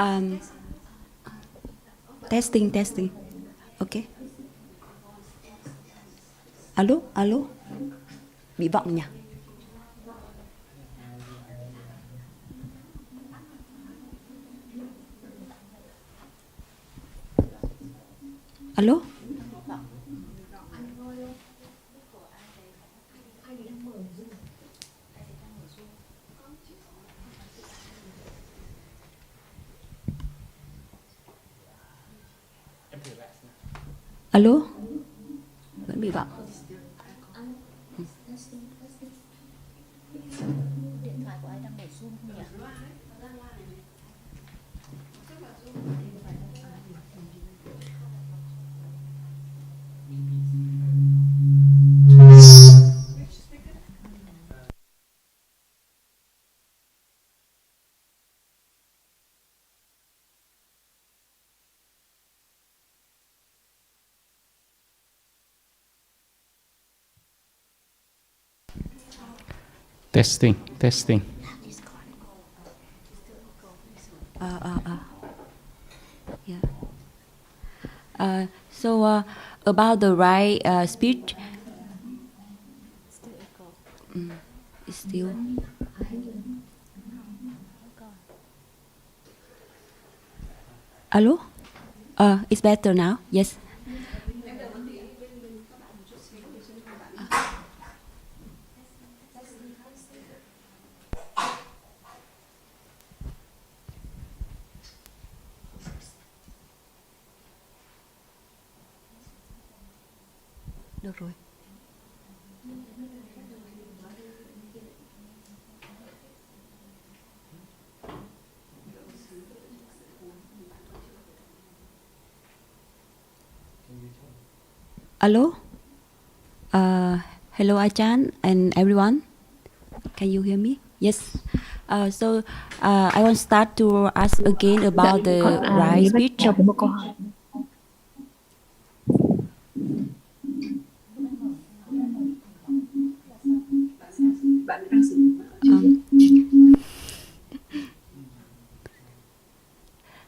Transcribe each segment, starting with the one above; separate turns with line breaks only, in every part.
Um, testing. Okay. Alo. Bị vọng nhỉ? Alo. Alo. Vẫn bị vọng.
Điện thoại của anh đang mở Zoom không nhỉ?
Testing.
Yeah. So about the right speech. It's still. Alo. It's better now. Yes. Được rồi. Alo. Hello, Achan and everyone. Can you hear me? Yes. So I want to start to ask again about the right speech.
Cho một câu hỏi.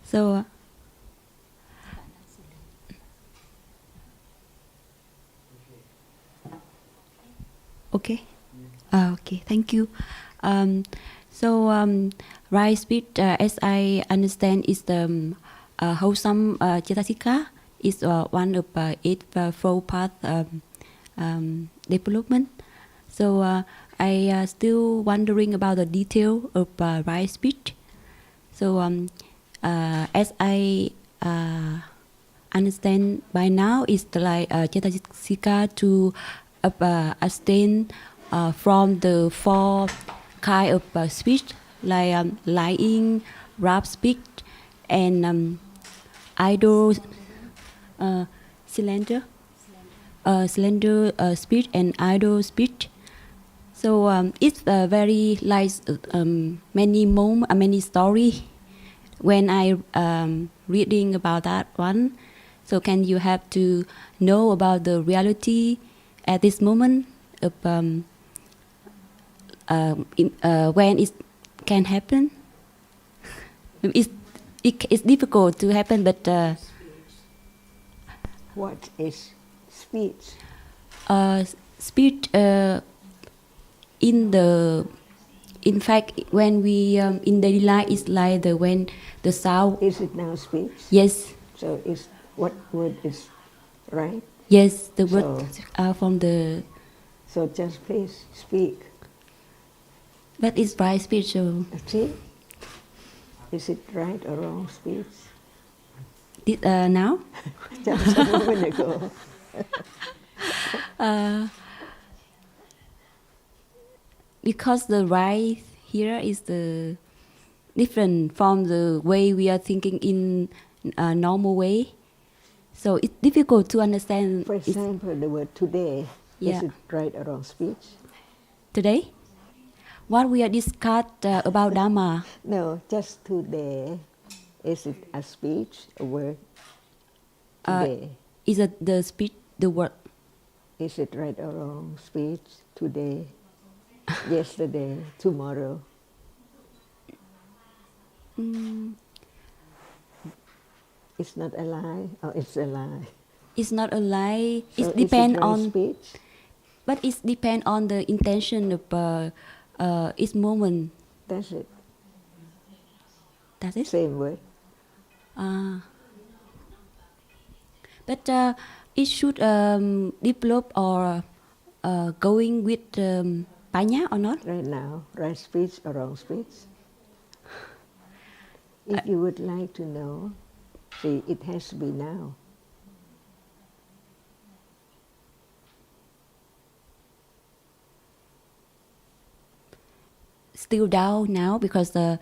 So okay. Okay, thank you. Right speech, as I understand, is the wholesome Cetasika is one of eight fold path development. So I still wondering about the detail of right speech. So as I understand by now, is like Cetasika to abstain from the four kind of speech, like lying, rap speech, and idle, slender speech and idle speech. So it's very like many story when I reading about that one. So can you have to know about the reality at this moment of when it can happen? It's difficult to happen, but
what is speech?
Speech in fact when we in daily life is like when the sound.
Is it now speech?
Yes.
So is what word is right?
Yes, the word from the.
So just please speak.
But it's right speech. So.
See? Is it right or wrong speech?
Now?
Just a moment ago.
Because the right here is the different from the way we are thinking in a normal way. So it's difficult to understand.
For example, the word today, is it right or wrong speech?
Today? What we are discussed about Dhamma?
No, just today. Is it a speech, a word? Today.
Is it the speech, the word?
Is it right or wrong speech? Today, yesterday, tomorrow? It's not a lie or it's a lie.
It's not a lie.
So
It depends
is it right
on,
speech?
but it depends on the intention of each moment.
That's it.
That's it.
Same word.
But it should develop or going with panya or not?
Right now, right speech or wrong speech? If you would like to know, see, it has to be now.
Still down now because
What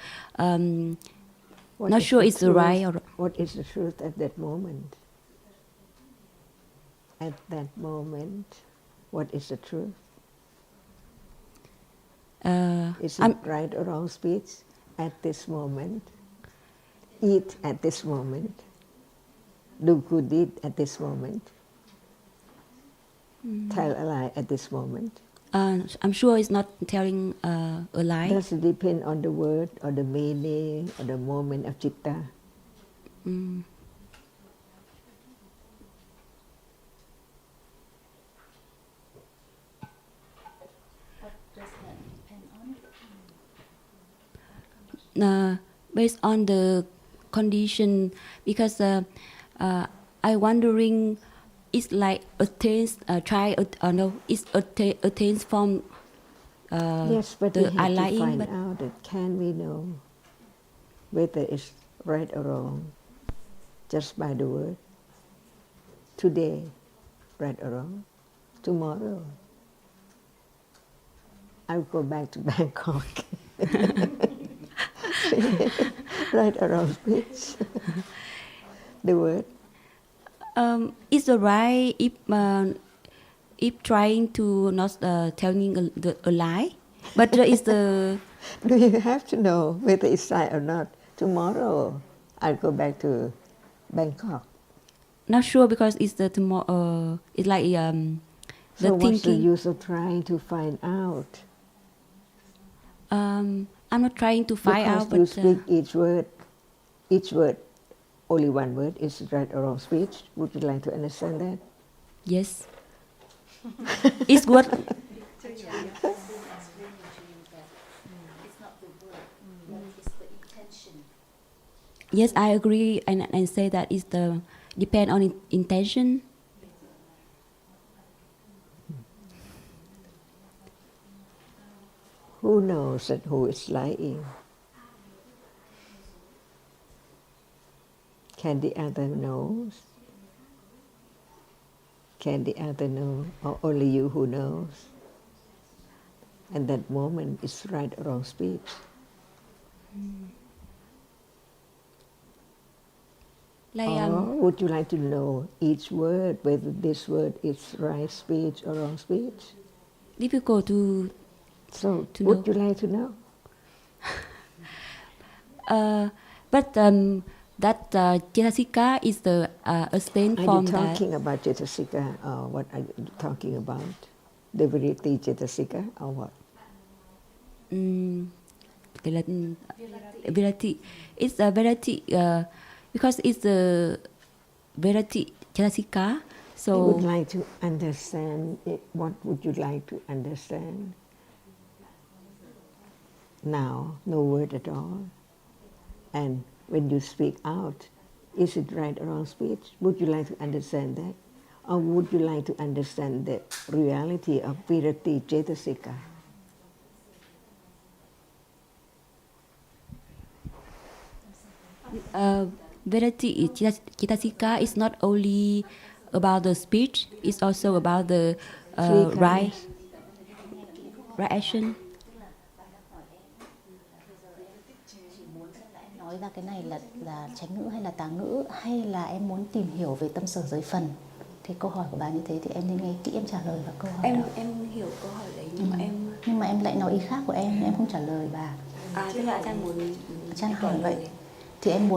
not
is
sure
the
it's the
truth?
right or
What is the truth at that moment? At that moment, what is the truth? Is it right or wrong speech at this moment? Eat at this moment? Do good deed at this moment? Tell a lie at this moment?
I'm sure it's not telling a lie.
Does it depend on the word or the meaning or the moment of citta?
What does that depend on?
Based on the condition, because I wondering, it's like attains it's attains from
Yes, but
the
we have to
lying,
find
but
out that can we know whether it's right or wrong just by the word. Today, right or wrong. Tomorrow, I'll go back to Bangkok. Right or wrong speech. The word.
it's alright if trying to not telling a lie, but it's the
Do you have to know whether it's right or not? Tomorrow, I'll go back to Bangkok.
not sure because it's the tomorrow. It's like the
So what's the
thinking.
use of trying to find out?
I'm not trying to find
Because
out,
you
but
speak each word, only one word, is it right or wrong speech? Would you like to understand that?
yes, it's what.
It's not the word, but it's the intention.
Yes, I agree, and say that it's the depend on intention.
Who knows that who is lying? Can the other knows? Can the other know, or only you who knows? And that moment is right or wrong speech.
Like
Or would you like to know each word, whether this word is right speech or wrong speech?
difficult to
So
To
would
know.
you like to know?
but that Cetasika is the a stain
Are
from
you
that.
talking about Cetasika, or what are you talking about? The Vritti Cetasika, or what?
Virati. It's a Virati because it's a Virati Cetasika.
I would
So
like to understand it. What would you like to understand? Now, no word at all. And when you speak out, is it right or wrong speech? Would you like to understand that? Or would you like to understand the reality of Virati Cetasika?
Virati Cetasika is not only about the speech; it's also about the
Three
right
kinds.
action.
Nói ra cái này là chánh ngữ hay là tà ngữ, hay là em muốn tìm hiểu về tâm sở giới phần? Thì câu hỏi của bà như thế thì em nên nghe kỹ em trả lời vào câu hỏi đó.
Em hiểu câu hỏi đấy
Nhưng mà em lại nói ý khác của em không trả lời bà.
tức là Trang muốn
Trang hỏi vậy thì em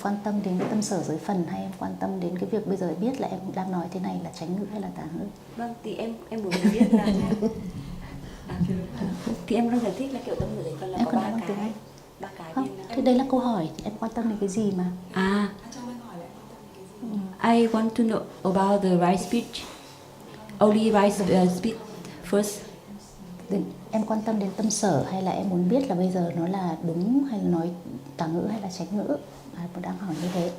quan tâm đến cái tâm sở giới phần, hay em quan tâm đến cái việc bây giờ biết là em đang nói thế này là chánh ngữ hay là tà ngữ?
Vâng, thì em muốn biết là thì em đang giải thích là kiểu tâm sở giới phần là
Em
có
cần nói bằng tiếng Anh.
ba cái
Không,
bên
thì đây là câu hỏi, em quan tâm đến cái gì mà?
I want to know about the right speech. Only right speech first.
Em quan tâm đến tâm sở hay là em muốn biết là bây giờ nó là đúng hay là nói tà ngữ hay là chánh ngữ? Tôi đang hỏi như thế.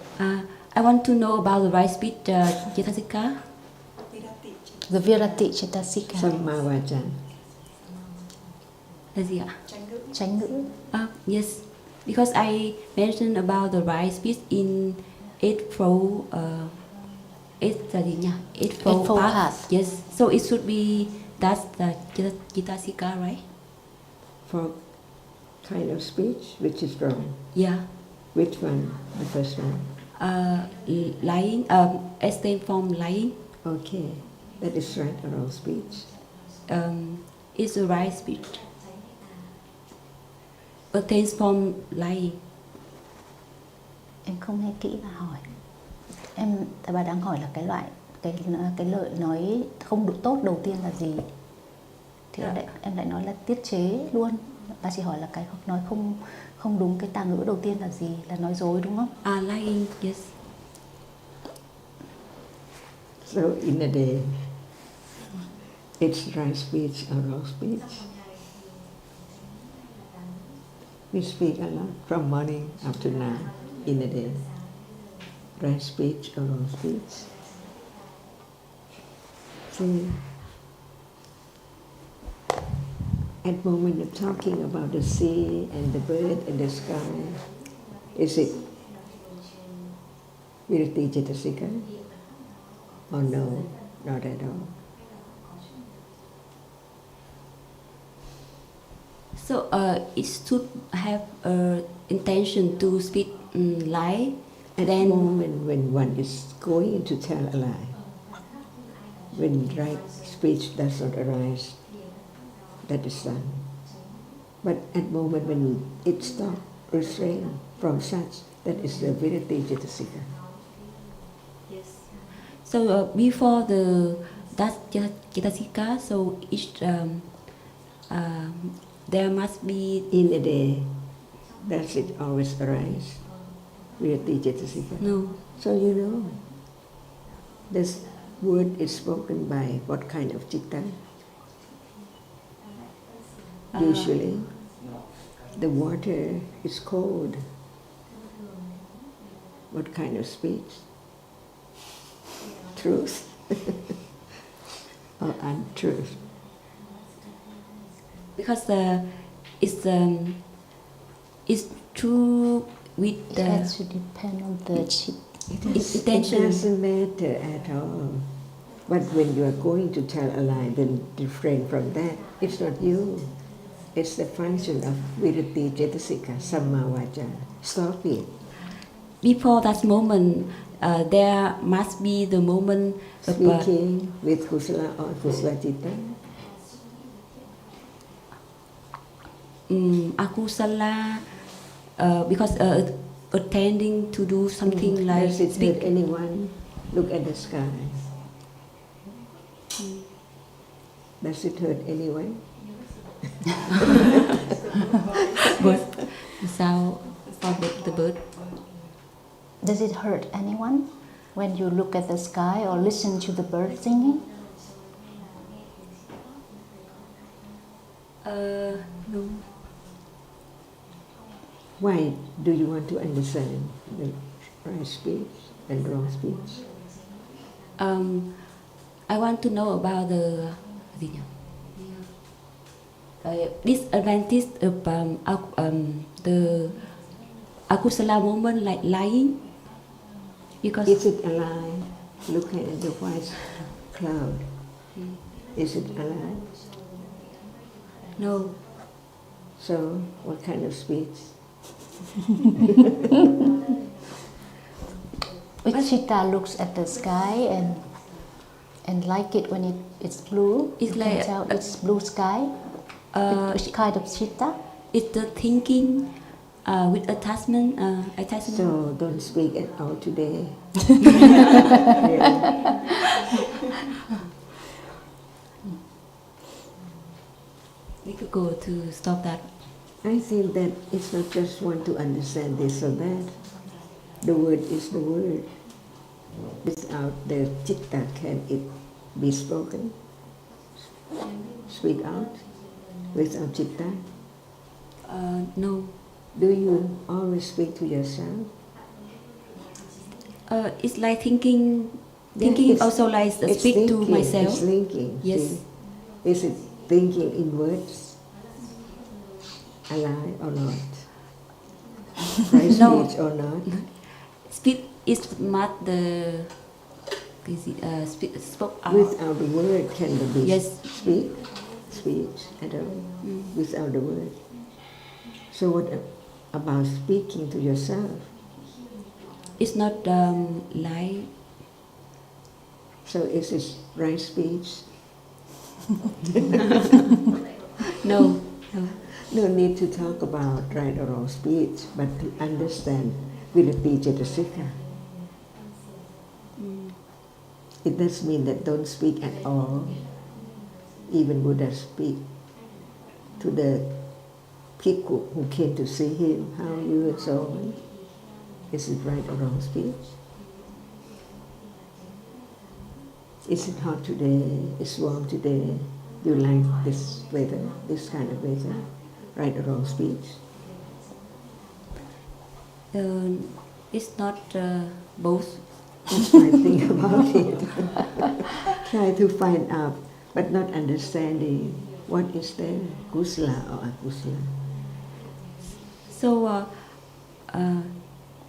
I want to know about the right speech, Cetasika.
The Virati Cetasika.
Samma vaca.
Là gì ạ?
Chánh ngữ.
Yes, because I mentioned about the right speech in eightfold path. Yes, so it should be that's the Cetasika, right?
For kind of speech which is wrong.
Yeah.
Which one? The first one?
Lying, abstain from lying.
Okay, that is right or wrong speech?
It's the right speech. Abstains from lying.
Em không nghe kỹ và hỏi. Tại bà đang hỏi là cái lợi nói không được tốt đầu tiên là gì? Thì em lại nói là tiết chế luôn. Bà chỉ hỏi là cái nói không đúng cái tà ngữ đầu tiên là gì? Là nói dối đúng không?
Lying, yes.
So in a day, it's right speech or wrong speech. We speak a lot from morning up to now in a day. Right speech or wrong speech. See, at the moment you're talking about the sea and the bird and the sky, is it Virati Cetasika? Or no, not at all?
So it should have intention to speak lie.
At the moment when one is going to tell a lie, when right speech does not arise, that is done. But at the moment when it stops, refrain from such, that is the Virati Cetasika.
Yes. So before that Cetasika, so each there must be
in a day. Does it always arise? Virati Cetasika?
No.
So you know, this word is spoken by what kind of citta? Usually, the water is cold. What kind of speech? Truth or untruth?
Because it's true with the.
It has to depend on the
intention.
It doesn't matter at all. But when you are going to tell a lie, then refrain from that. It's not you. It's the function of Virati Cetasika, Samma Vaca. Stop it.
Before that moment, there must be the moment of
speaking with Kusala or Kusala Citta.
Akusala, because attending to do something like
does it
speak.
hurt anyone? Look at the sky. Does it hurt anyone?
Bird, the sound of the bird.
Does it hurt anyone when you look at the sky or listen to the bird singing?
No.
Why do you want to understand the right speech and wrong speech?
I want to know about the disadvantage of the akusala moment, like lying. Because
is it a lie? Look at the white cloud. Is it a lie?
No.
So, what kind of speech?
Which citta looks at the sky and like it when it's blue.
It's
you
like
can tell it's blue sky. Which kind of citta?
It's the thinking with attachment.
So don't speak at all today.
We could go to stop that.
I think that it's not just want to understand this or that. The word is the word. Without the citta, can it be spoken? Speak out without citta?
No.
Do you always speak to yourself?
It's like thinking. Thinking
Yeah, it's-
also like
it's
speak to
thinking,
myself.
It's thinking.
Yes.
See? Is it thinking in words? Alive or not? Right
No.
speech or not?
Speak is not the spoke out.
Without the word, can there be
Yes.
speech at all? Without the word. So what about speaking to yourself?
It's not like.
So is it right speech?
No.
No need to talk about right or wrong speech, but to understand Virati Cetasika. It does mean that don't speak at all. Even Buddha speak to the people who came to see him, how are you and so on. Is it right or wrong speech? Is it hot today? It's warm today? Do you like this weather, this kind of weather? Right or wrong speech?
It's not both.
That's why think about it. Try to find out, but not understanding what is there, kusala or akusala.
So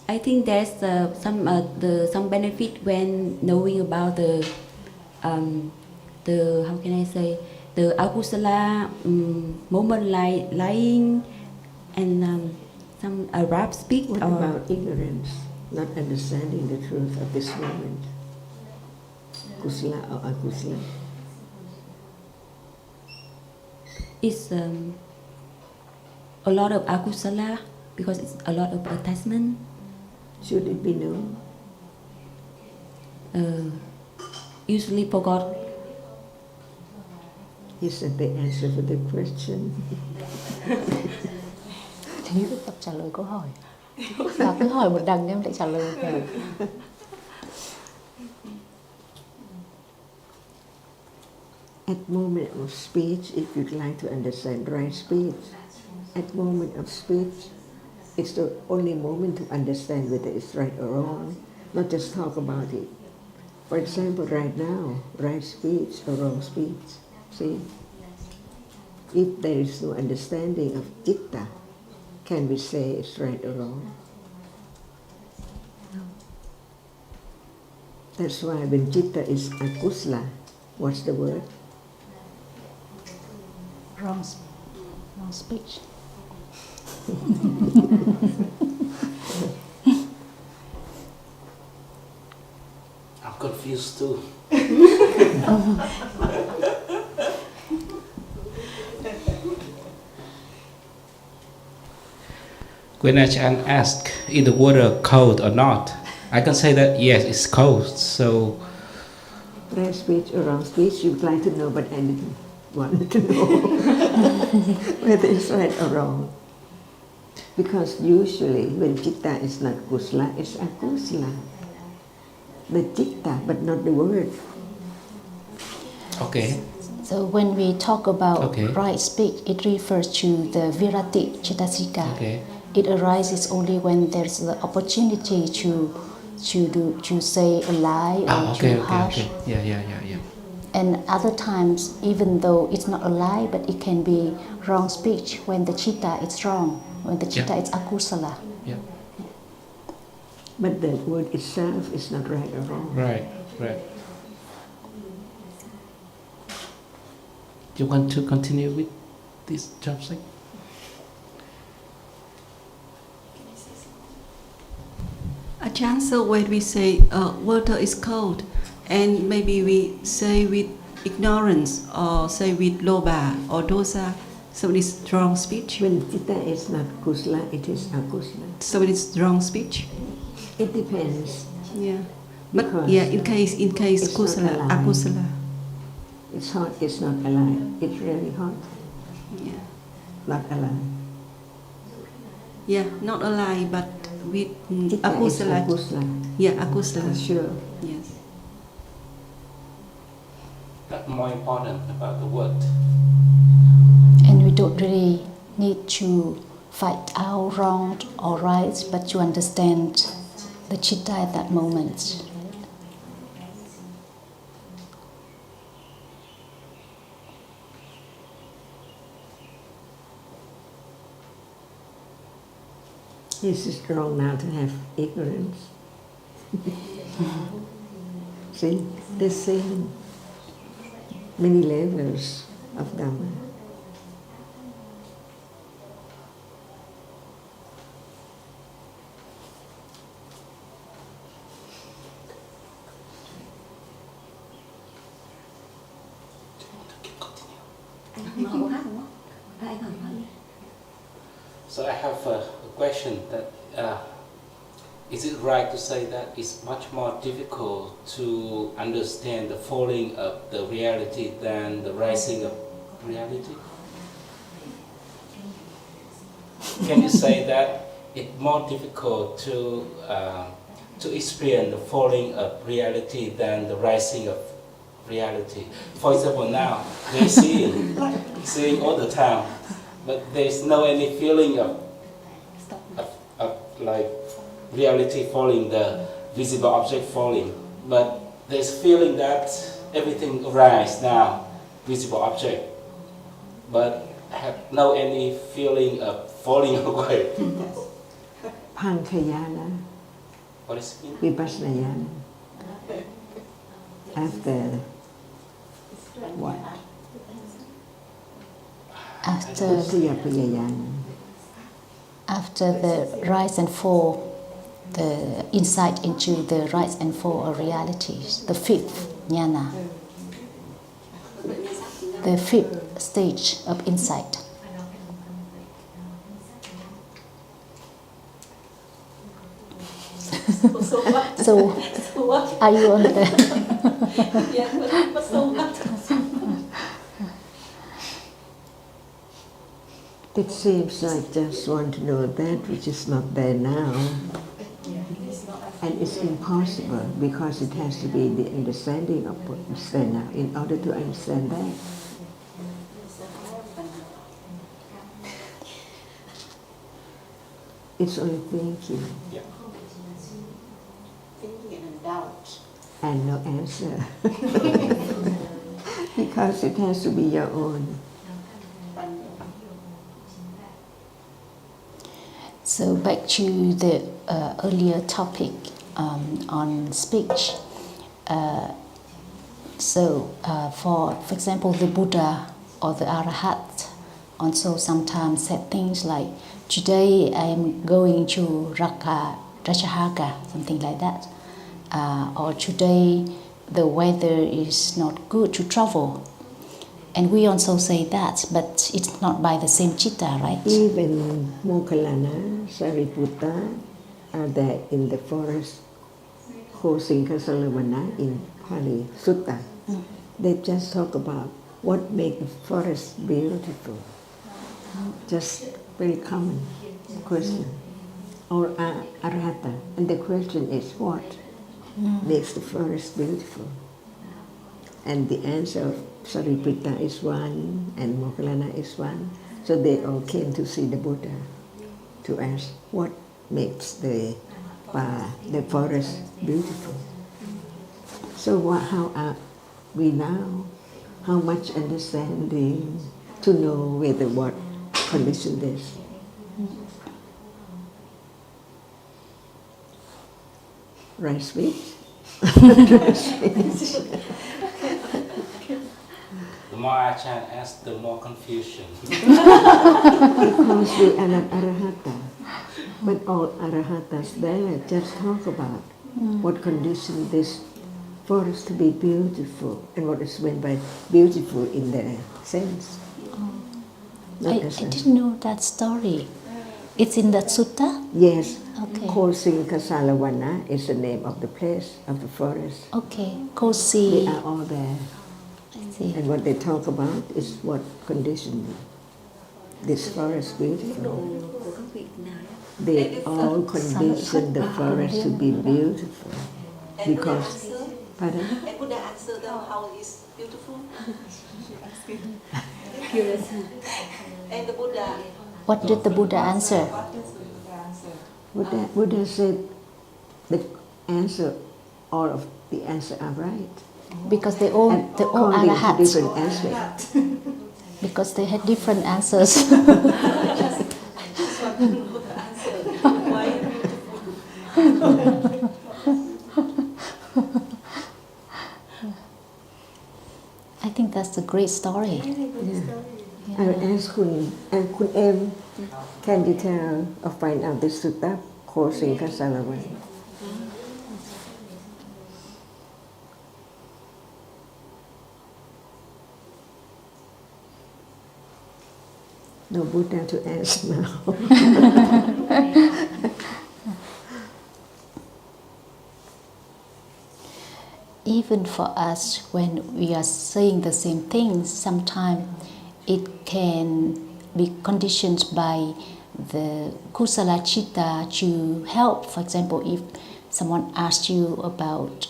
I think there's some benefit when knowing about the how can I say, the akusala moment like lying and some rap speak.
What
or
about ignorance, not understanding the truth of this moment? Kusala or akusala?
it's a lot of akusala because it's a lot of attachment.
Should it be known?
Usually forgot.
Is that the answer for the question?
Thì tiếp tục trả lời câu hỏi. Và cứ hỏi một đằng em lại trả lời một đằng.
At moment of speech, if you'd like to understand right speech, at moment of speech, it's the only moment to understand whether it's right or wrong, not just talk about it. For example, right now, right speech or wrong speech, see? If there is no understanding of citta, can we say it's right or wrong?
No.
That's why when citta is akusala, what's the word?
Wrong speech.
I'm confused too.
When Ajahn asked, is the water cold or not? I can say that yes, it's cold. So
Right speech or wrong speech, you'd like to know, but I didn't want to know whether it's right or wrong. Because usually when citta is not kusala, it's akusala. The citta, but not the word.
okay,
So when we talk about
Okay.
right speech, it refers to the virati cetasika.
okay,
It arises only when there's the opportunity to say a lie or
okay,
to
okay,
harsh.
okay, yeah.
And other times, even though it's not a lie, but it can be wrong speech when the citta is wrong, when the citta is akusala.
Yeah,
But the word itself is not right or wrong.
right. You want to continue with this chapter?
Ajahn, so when we say water is cold, and maybe we say with ignorance or say with loba or dosa, so it's wrong speech.
When citta is not kusala, it is akusala.
So it's wrong speech.
It depends.
Yeah. But
Because
yeah, in case
it's not
kusala,
alive.
akusala.
It's hot, it's not alive. It's really hot,
Yeah.
not alive.
Yeah, not a lie, but with
Chitta is
akusala.
akusala.
Yeah, akusala.
Sure.
Yes.
That's more important about the word.
And we don't really need to fight out wrong or right, but to understand the chitta at that moment.
Is it wrong now to have ignorance? See, the same many levels of Dhamma.
So I have a question that is it right to say that it's much more difficult to understand the falling of the reality than the rising of reality? Can you say that it's more difficult to experience the falling of reality than the rising of reality? For example, now we're seeing all the time, but there's no any feeling of like reality falling, the visible object falling, but there's feeling that everything rise now, visible object, but have no any feeling of falling away.
Pankhayana,
What is it?
Vipassana. After what?
After the rise and fall, the insight into the rise and fall of realities, the fifth jnana, the fifth stage of insight. So, are you on the?
It seems like just want to know that which is not there now. And it's impossible because it has to be the understanding of what is there now in order to understand that. It's only thinking.
Yeah.
Thinking and doubt.
And no answer. Because it has to be your own.
So back to the earlier topic on speech. For example, the Buddha or the Arahat also sometimes said things like, "Today I am going to Rajahaga," something like that, or "Today the weather is not good to travel." And we also say that, but it's not by the same chitta, right?
Even Moggallana, Sariputta are there in the forest, Kosinkasalavana in Pali Sutta. They just talk about what makes the forest beautiful. Just very common question. Or Arhata. And the question is what makes the forest beautiful? And the answer of Sariputta is one and Moggallana is one. So they all came to see the Buddha to ask what makes the forest beautiful. So how are we now? How much understanding to know whether what condition this? Right speech? Right speech.
The more I try and ask, the more confusion.
Because we are not Arahata. But all Arahatas there just talk about what condition this forest to be beautiful and what is meant by beautiful in their sense.
I didn't know that story. It's in that sutta?
Yes.
Okay.
Kosinkasalavana is the name of the place, of the forest.
Okay, Kosi.
They are all there.
I see.
And what they talk about is what condition this forest beautiful. they all condition the forest to be beautiful. Because, pardon?
And Buddha answered them how it is beautiful. And the Buddha.
What did the Buddha answer?
Buddha said the answer, all of the answer are right.
Because they all
According to
arahats.
different aspects.
Because they had different answers.
I just want to know the answer. Why beautiful?
I think that's a great story.
I asked Kun Em, can you tell or find out the sutta quoting Kasalavan? No Buddha to ask now.
Even for us, when we are saying the same things, sometimes it can be conditioned by the kusala chitta to help. For example, if someone asks you about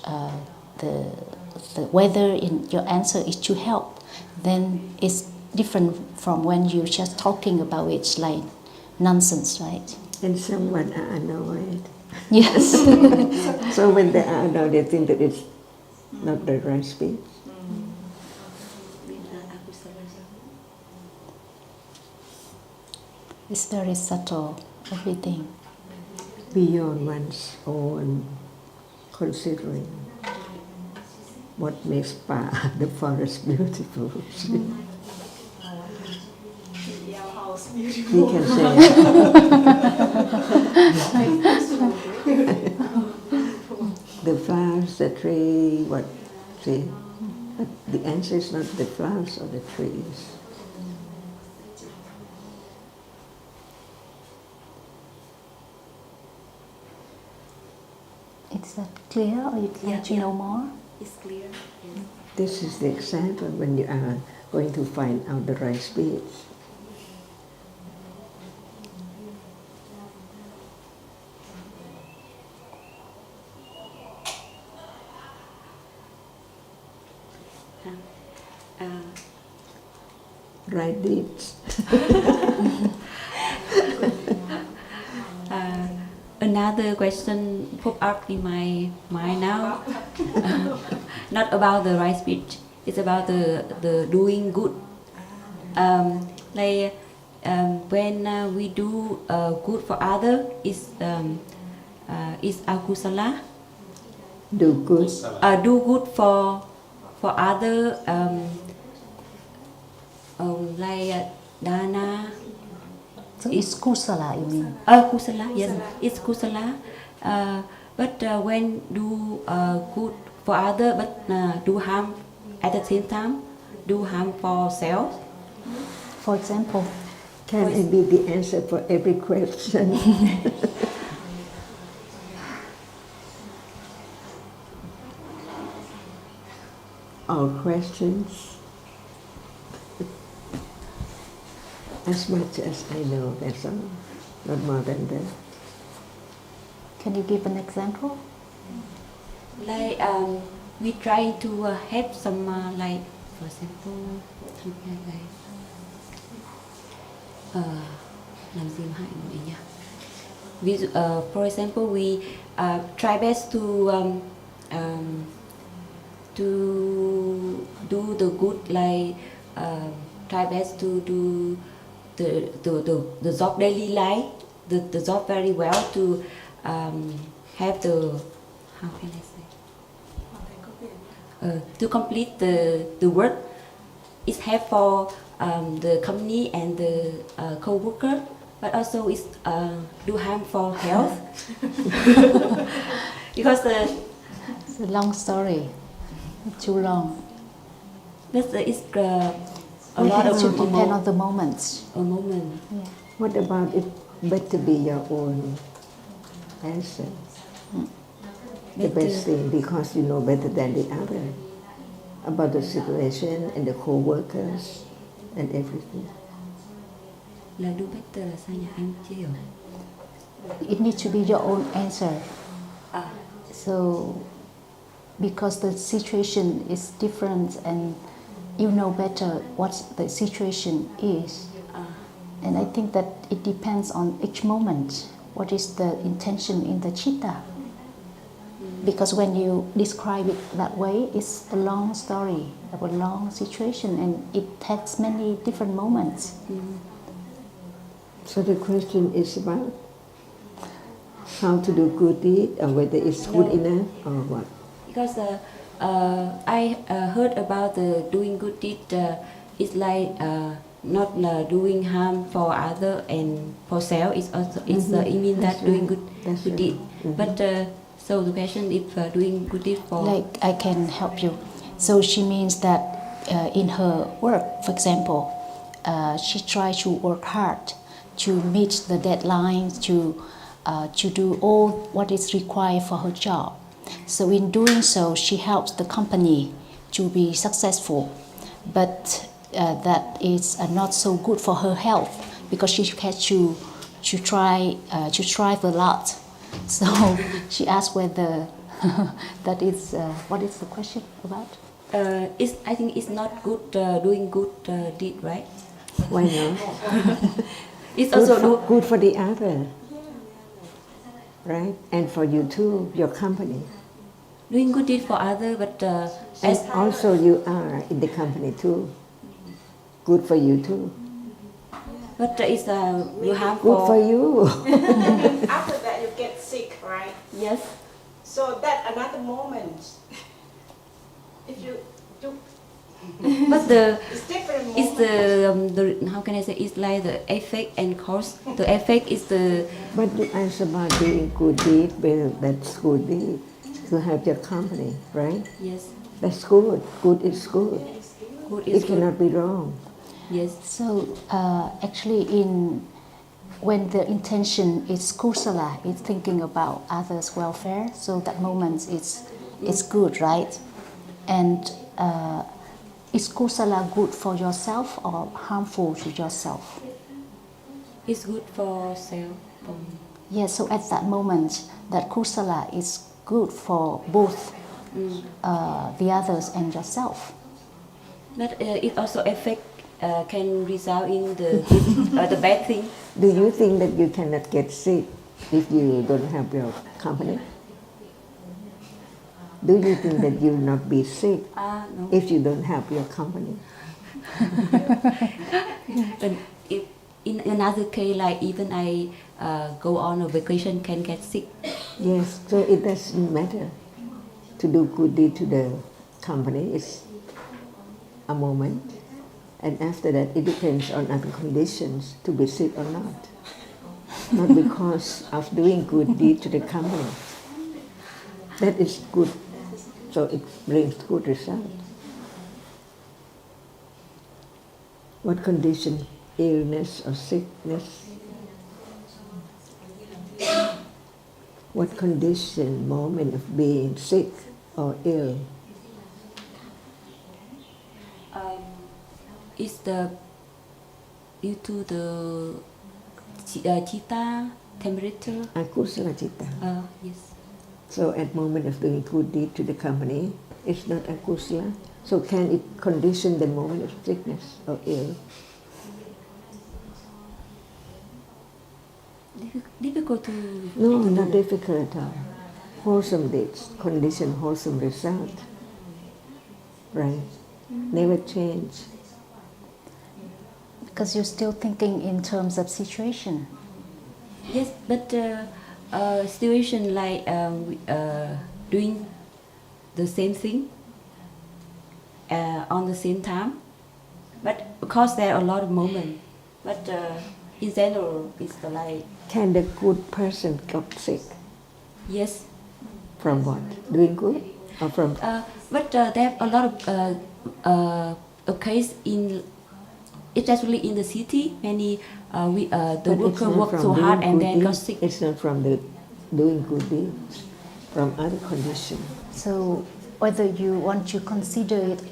the weather, and your answer is to help, then it's different from when you're just talking about it like nonsense, right?
And someone are annoyed.
Yes.
So when they are annoyed, they think that it's not the right speech.
It's very subtle, everything.
Beyond one's own considering what makes the forest beautiful. We can say the flowers, the tree, what tree? But the answer is not the flowers or the trees.
Is that clear, or you'd like to know more?
It's clear. Yes.
This is the example when you are going to find out the right speech. Right deeds.
Another question popped up in my mind now. Not about the right speech. It's about the doing good. When we do good for other, is akusala.
Do good.
Do good for other, dana.
So it's kusala, you mean?
Kusala, yes, it's kusala. But when do good for other, but do harm at the same time, do harm for self.
For example,
Can it be the answer for every question? All questions? As much as I know, that's all. Not more than that.
can you give an example?
Like we try to help some like, for example, làm gì mà hại người nhỉ? Ví dụ, for example, we try best to do the good, like try best to do the job daily life, the job very well to have the, how can I say, to complete the work. It's help for the company and the co-worker, but also it's do harm for health. Because
It's a long story, too long.
it's a
I
lot
think
of
it should depend on the moments.
a moment.
Yeah.
What about it better be your own answer? The best thing, because you know better than the other about the situation and the co-workers and everything.
Là do better là sao nhỉ, anh chưa hiểu.
it needs to be your own answer.
Ah.
So, because the situation is different and you know better what the situation is. And I think that it depends on each moment. What is the intention in the chitta? Because when you describe it that way, it's a long story, a long situation, and it has many different moments.
So the question is about how to do good deed, or whether it's good
No.
enough, or what?
Because I heard about the doing good deed. It's like not doing harm for other and for self. It's also it means
That's
that doing
right.
good
That's
good
right.
deed. But so the question is doing good deed for
Like, I can help you. So she means that in her work, for example, she tries to work hard to meet the deadlines, to do all what is required for her job. So in doing so, she helps the company to be successful. But that is not so good for her health, because she has to strive a lot. So she asked whether that is what is the question about?
I think it's not good doing good deed, right?
Why not?
It's
Good
also
for, good for the other, right? And for you too, your company.
doing good deed for other, but
And
as
also you are in the company too. Good for you too.
but it's you harm
Good for you.
After that, you get sick, right?
yes.
So that another moment. If you do,
But the
it's different
it's
moment.
the how can I say, it's like the effect and cause. The effect is the
But you ask about doing good deed, well, that's good deed. To help your company, right?
yes,
That's good. Good is good.
good
It
is good.
cannot be wrong.
Yes.
So actually, when the intention is kusala, it's thinking about others' welfare. So that moment it's good, right? And is kusala good for yourself or harmful to yourself?
It's good for self.
Yes. So at that moment, that kusala is good for both the others and yourself.
But it also affect can result in the bad thing.
Do you think that you cannot get sick if you don't have your company? Do you think that you will not be sick
No.
if you don't have your company?
But if in another case, like even I go on a vacation, can get sick.
Yes, so it doesn't matter to do good deed to the company. It's a moment, and after that it depends on other conditions to be sick or not. Not because of doing good deed to the company. That is good, so it brings good result. What condition? Illness or sickness? What condition, moment of being sick or ill?
It's the due to the chitta temperature.
Akusala citta.
Yes.
So at moment of doing good deed to the company, it's not akusala. So can it condition the moment of sickness or ill?
Difficult to
No, not difficult at all. Wholesome deeds condition wholesome result. Right? Never change.
Because you're still thinking in terms of situation.
Yes, but situation like doing the same thing on the same time, but because there are a lot of moments, but in general it's like
Can the good person get sick?
yes,
From what? Doing good? Or from
but they have a lot of case in, especially in the city. Many the
But it's
worker
not
work
from
so
doing
hard and
good
then got
deeds.
sick.
It's not from the doing good deeds, from other conditions.
So whether you want to consider it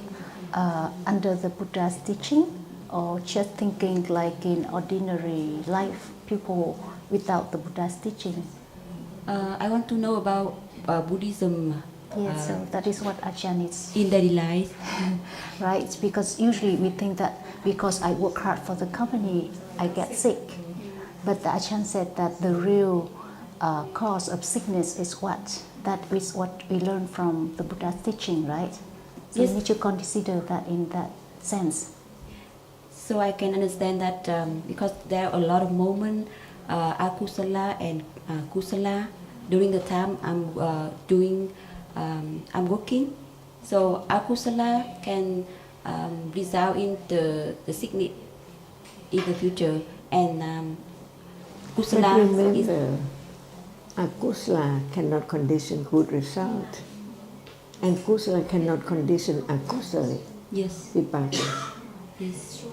under the Buddha's teaching, or just thinking like in ordinary life, people without the Buddha's teaching.
I want to know about Buddhism
Yes, so that is what Ajahn is.
in daily life.
Right, because usually we think that because I work hard for the company, I get sick. But the Ajahn said that the real cause of sickness is what? That is what we learn from the Buddha's teaching, right? So
Yes.
we need to consider that in that sense.
So I can understand that because there are a lot of moments, akusala and kusala, during the time I'm working. So akusala can result in the sickness in the future, and
But
kusala is
remember, akusala cannot condition good result, and kusala cannot condition akusala
yes,
vipaka.
yes,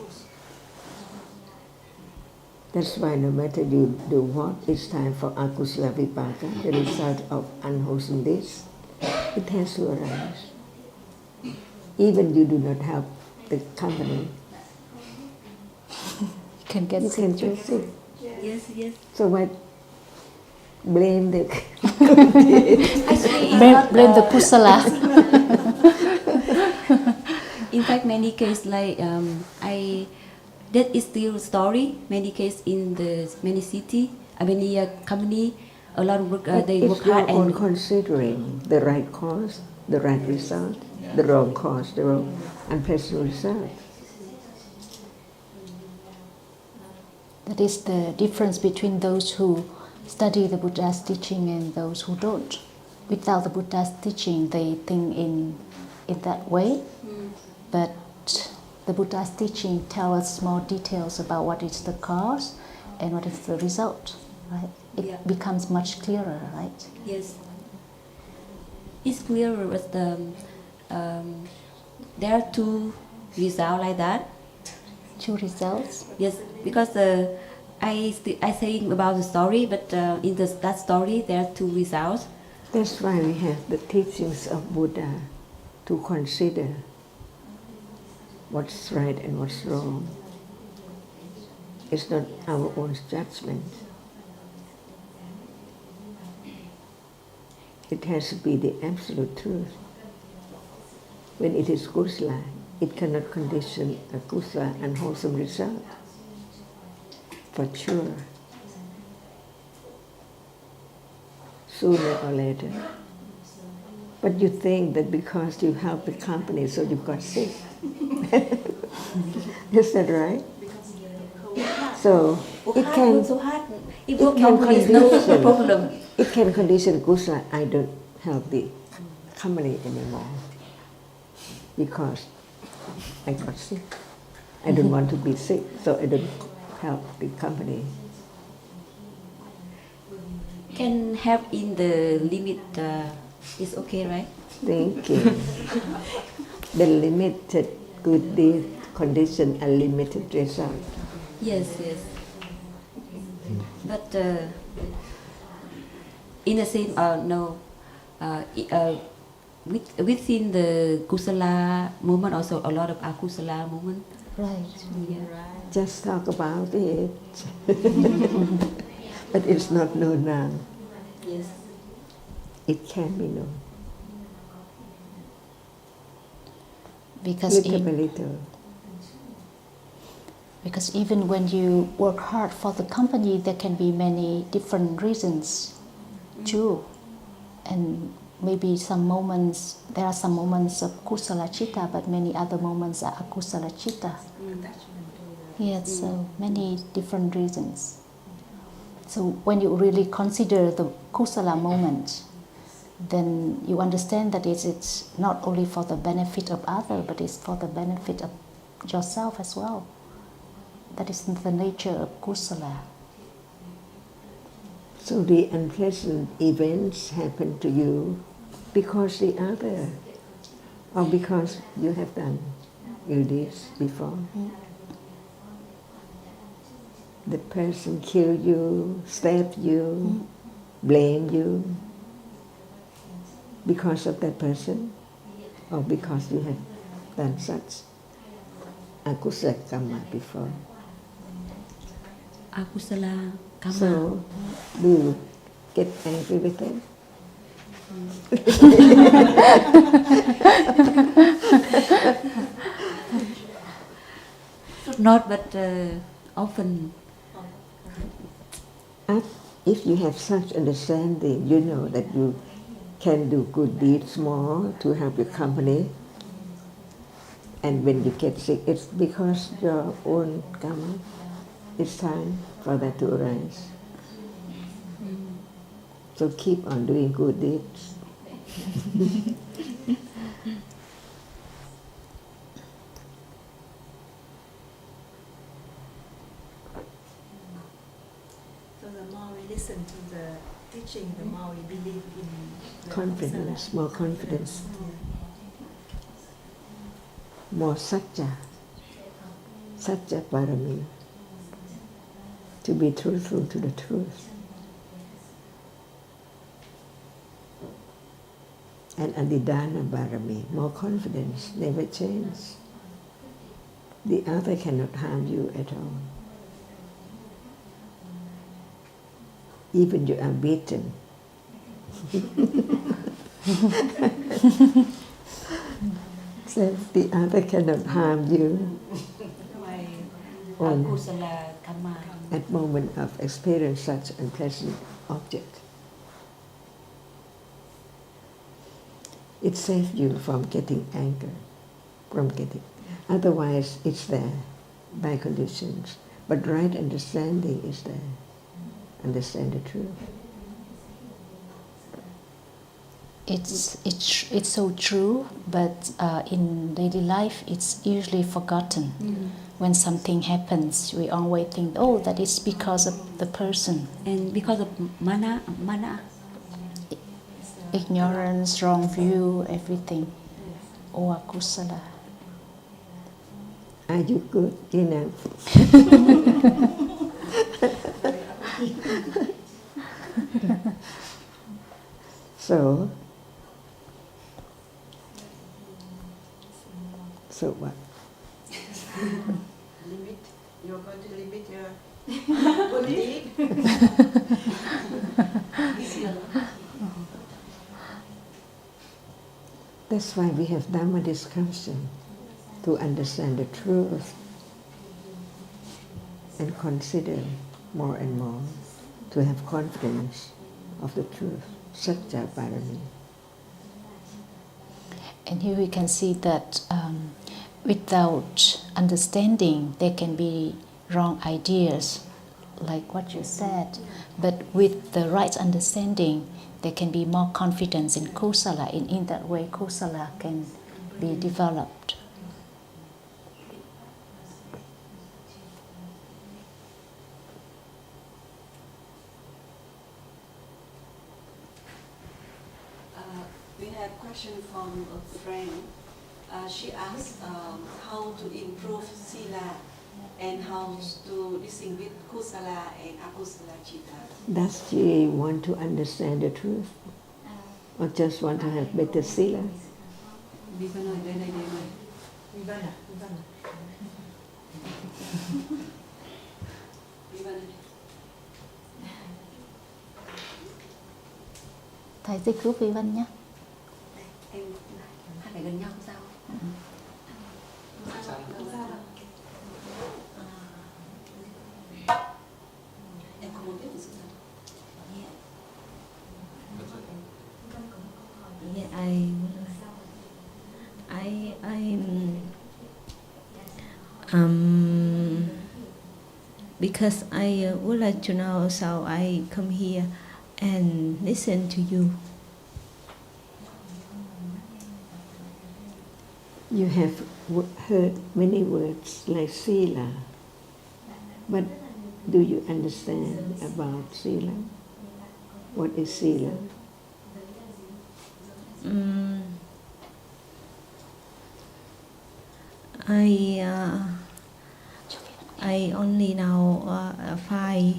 That's why no matter you do what, it's time for akusala vipaka, the result of unwholesome deeds, it has to arise. Even you do not help the company,
You can get
you
sick.
can get sick.
yes, yes.
So why blame the
Actually, it's not,
Blame the kusala.
in fact, many cases like that is still story. Many cases in the many city, many company, a lot of work. They work
it's your
hard
own
and
considering the right cause, the right result, the wrong cause, the wrong unpleasant result.
That is the difference between those who study the Buddha's teaching and those who don't. Without the Buddha's teaching, they think in that way, but the Buddha's teaching tells us more details about what is the cause and what is the result, right? It
Yeah.
becomes much clearer, right?
yes, it's clear. But there are two results like that.
Two results.
Yes, because I saying about the story, but in that story there are two results.
That's why we have the teachings of Buddha to consider what's right and what's wrong. It's not our own judgment. It has to be the absolute truth. When it is kusala, it cannot condition a kusala unwholesome result. For sure. Sooner or later. But you think that because you help the company, so you got sick. Is that right? So it can
so hard. If
it
work
can
company is no
condition.
problem.
It can condition kusala. I don't help the company anymore because I got sick. I don't want to be sick, so I don't help the company.
Can have in the limit. Is okay, right?
Thank you. The limited good deed condition a limited result.
Yes, yes. But in the same, no. Within the kusala movement, also a lot of akusala movement.
Right.
Yeah.
Just talk about it. But it's not known now.
Yes.
It can be known.
Because
Little by little.
Because even when you work hard for the company, there can be many different reasons too. And maybe some moments, there are some moments of kusala chitta, but many other moments are akusala chitta. Yes, so many different reasons. So when you really consider the kusala moment, then you understand that it's not only for the benefit of others, but it's for the benefit of yourself as well. That is the nature of kusala.
So the unpleasant events happen to you because the other, or because you have done this before. The person killed you, stabbed you, blamed you because of that person, or because you have done such akusala karma before.
Akusala
So, do you get angry with them?
Not, but often.
If you have such understanding, you know that you can do good deeds more to help your company. And when you get sick, it's because your own karma. It's time for that to arise. So keep on doing good deeds.
So the more we listen to the teaching, the more we believe in the
Confidence, more confidence. More satya parami, to be truthful to the truth. And Intl.Dhamma barami, more confidence, never change. The other cannot harm you at all. Even you are beaten. So the other cannot harm you at moment of experience such unpleasant object. It saves you from getting anger, otherwise it's there by conditions. But right understanding is there. Understand the truth.
It's so true, but in daily life it's usually forgotten. When something happens, we always think, oh, that is because of the person.
And because of mana.
Ignorance, wrong view, everything. Or kusala.
Are you good enough? So what?
Limit. You're going to limit your good deed.
That's why we have Dhamma discussion, to understand the truth and consider more and more, to have confidence of the truth, satya parami.
And here we can see that without understanding, there can be wrong ideas, like what you said. But with the right understanding, there can be more confidence in kusala. In that way, kusala can be developed.
We have a question from a friend. She asked how to improve sila and how to distinguish kusala and akusala citta.
Does she want to understand the truth? Or just want to have better sila?
Thầy dịch giúp Vy Vân nhé.
Hai phải gần nhau sao?
Em không muốn biết về sự thật.
Because I would like to know, so I come here and listen to you.
You have heard many words like sila, but do you understand about sila? What is sila?
I only know five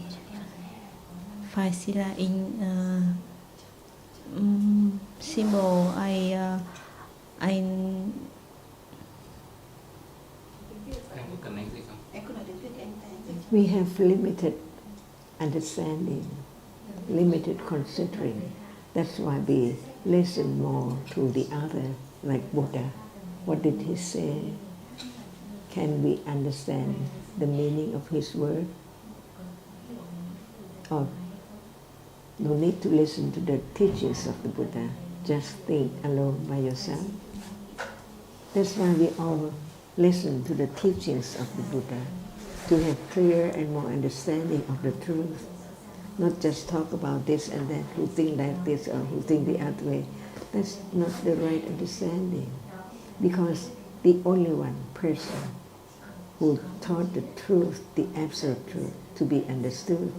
sila in symbol.
We have limited understanding, limited considering. That's why we listen more to the other, like Buddha. What did he say? Can we understand the meaning of his word? Or no need to listen to the teachings of the Buddha. Just think alone by yourself. That's why we all listen to the teachings of the Buddha, to have clear and more understanding of the truth. Not just talk about this and that, who think like this or who think the other way. That's not the right understanding. Because the only one person who taught the truth, the absolute truth, to be understood.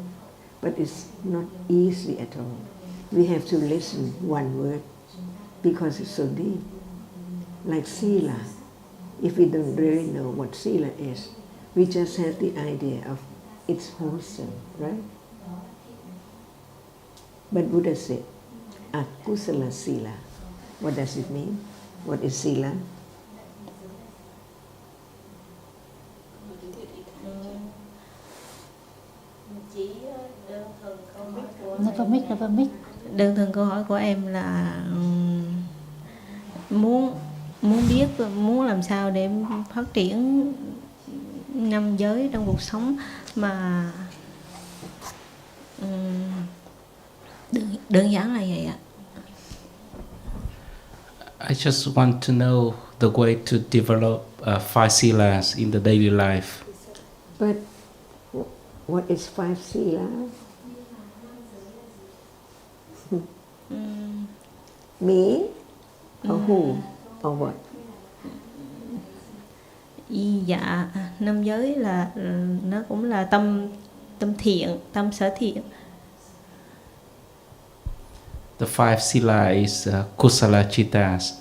But it's not easy at all. We have to listen one word because it's so deep. Like sila. If we don't really know what sila is, we just have the idea of it's wholesome, right? But Buddha said, akusala sila. What does it mean? What is sila?
Never make.
Đơn thuần câu hỏi của em là muốn biết, muốn làm sao để phát triển năm giới trong cuộc sống mà đơn giản là vậy ạ.
I just want to know the way to develop 5 silas in the daily life.
But what is 5 sila? Me? Or who? Or what?
Dạ, năm giới là nó cũng là tâm thiện, tâm sở thiện.
The 5 sila is kusala chittas.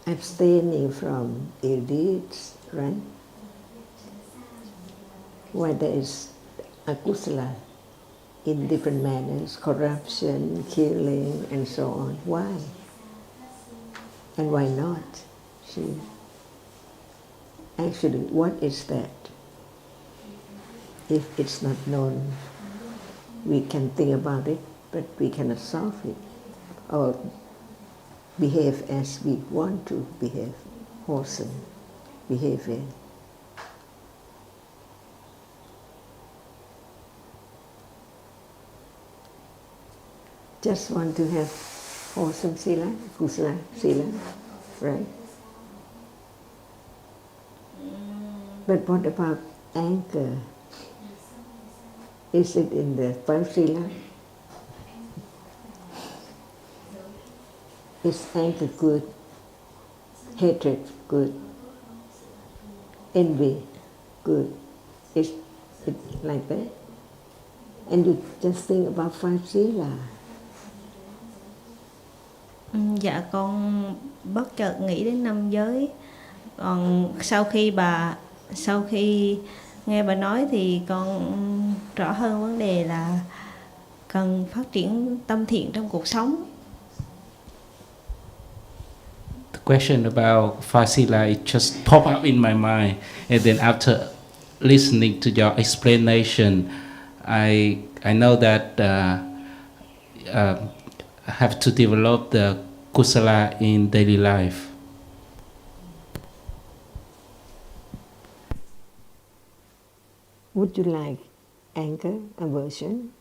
Abstaining from ill deeds, right? Why there is akusala in different manners, corruption, killing, and so on. Why? And why not? See? Actually, what is that? If it's not known, we can think about it, but we cannot solve it. Or behave as we want to behave, wholesome behavior. Just want to have wholesome sila, kusala sila, right? But what about anger? Is it in the 5 sila? Is anger good? Hatred good? Envy good? Is it like that? And you just think about 5 sila.
Dạ, con bất chợt nghĩ đến năm giới. Còn sau khi nghe bà nói thì con rõ hơn vấn đề là cần phát triển tâm thiện trong cuộc sống.
The question about 5 sila, it just popped up in my mind, and then after listening to your explanation, I know that I have to develop the kusala in daily life.
Would you like anger, aversion,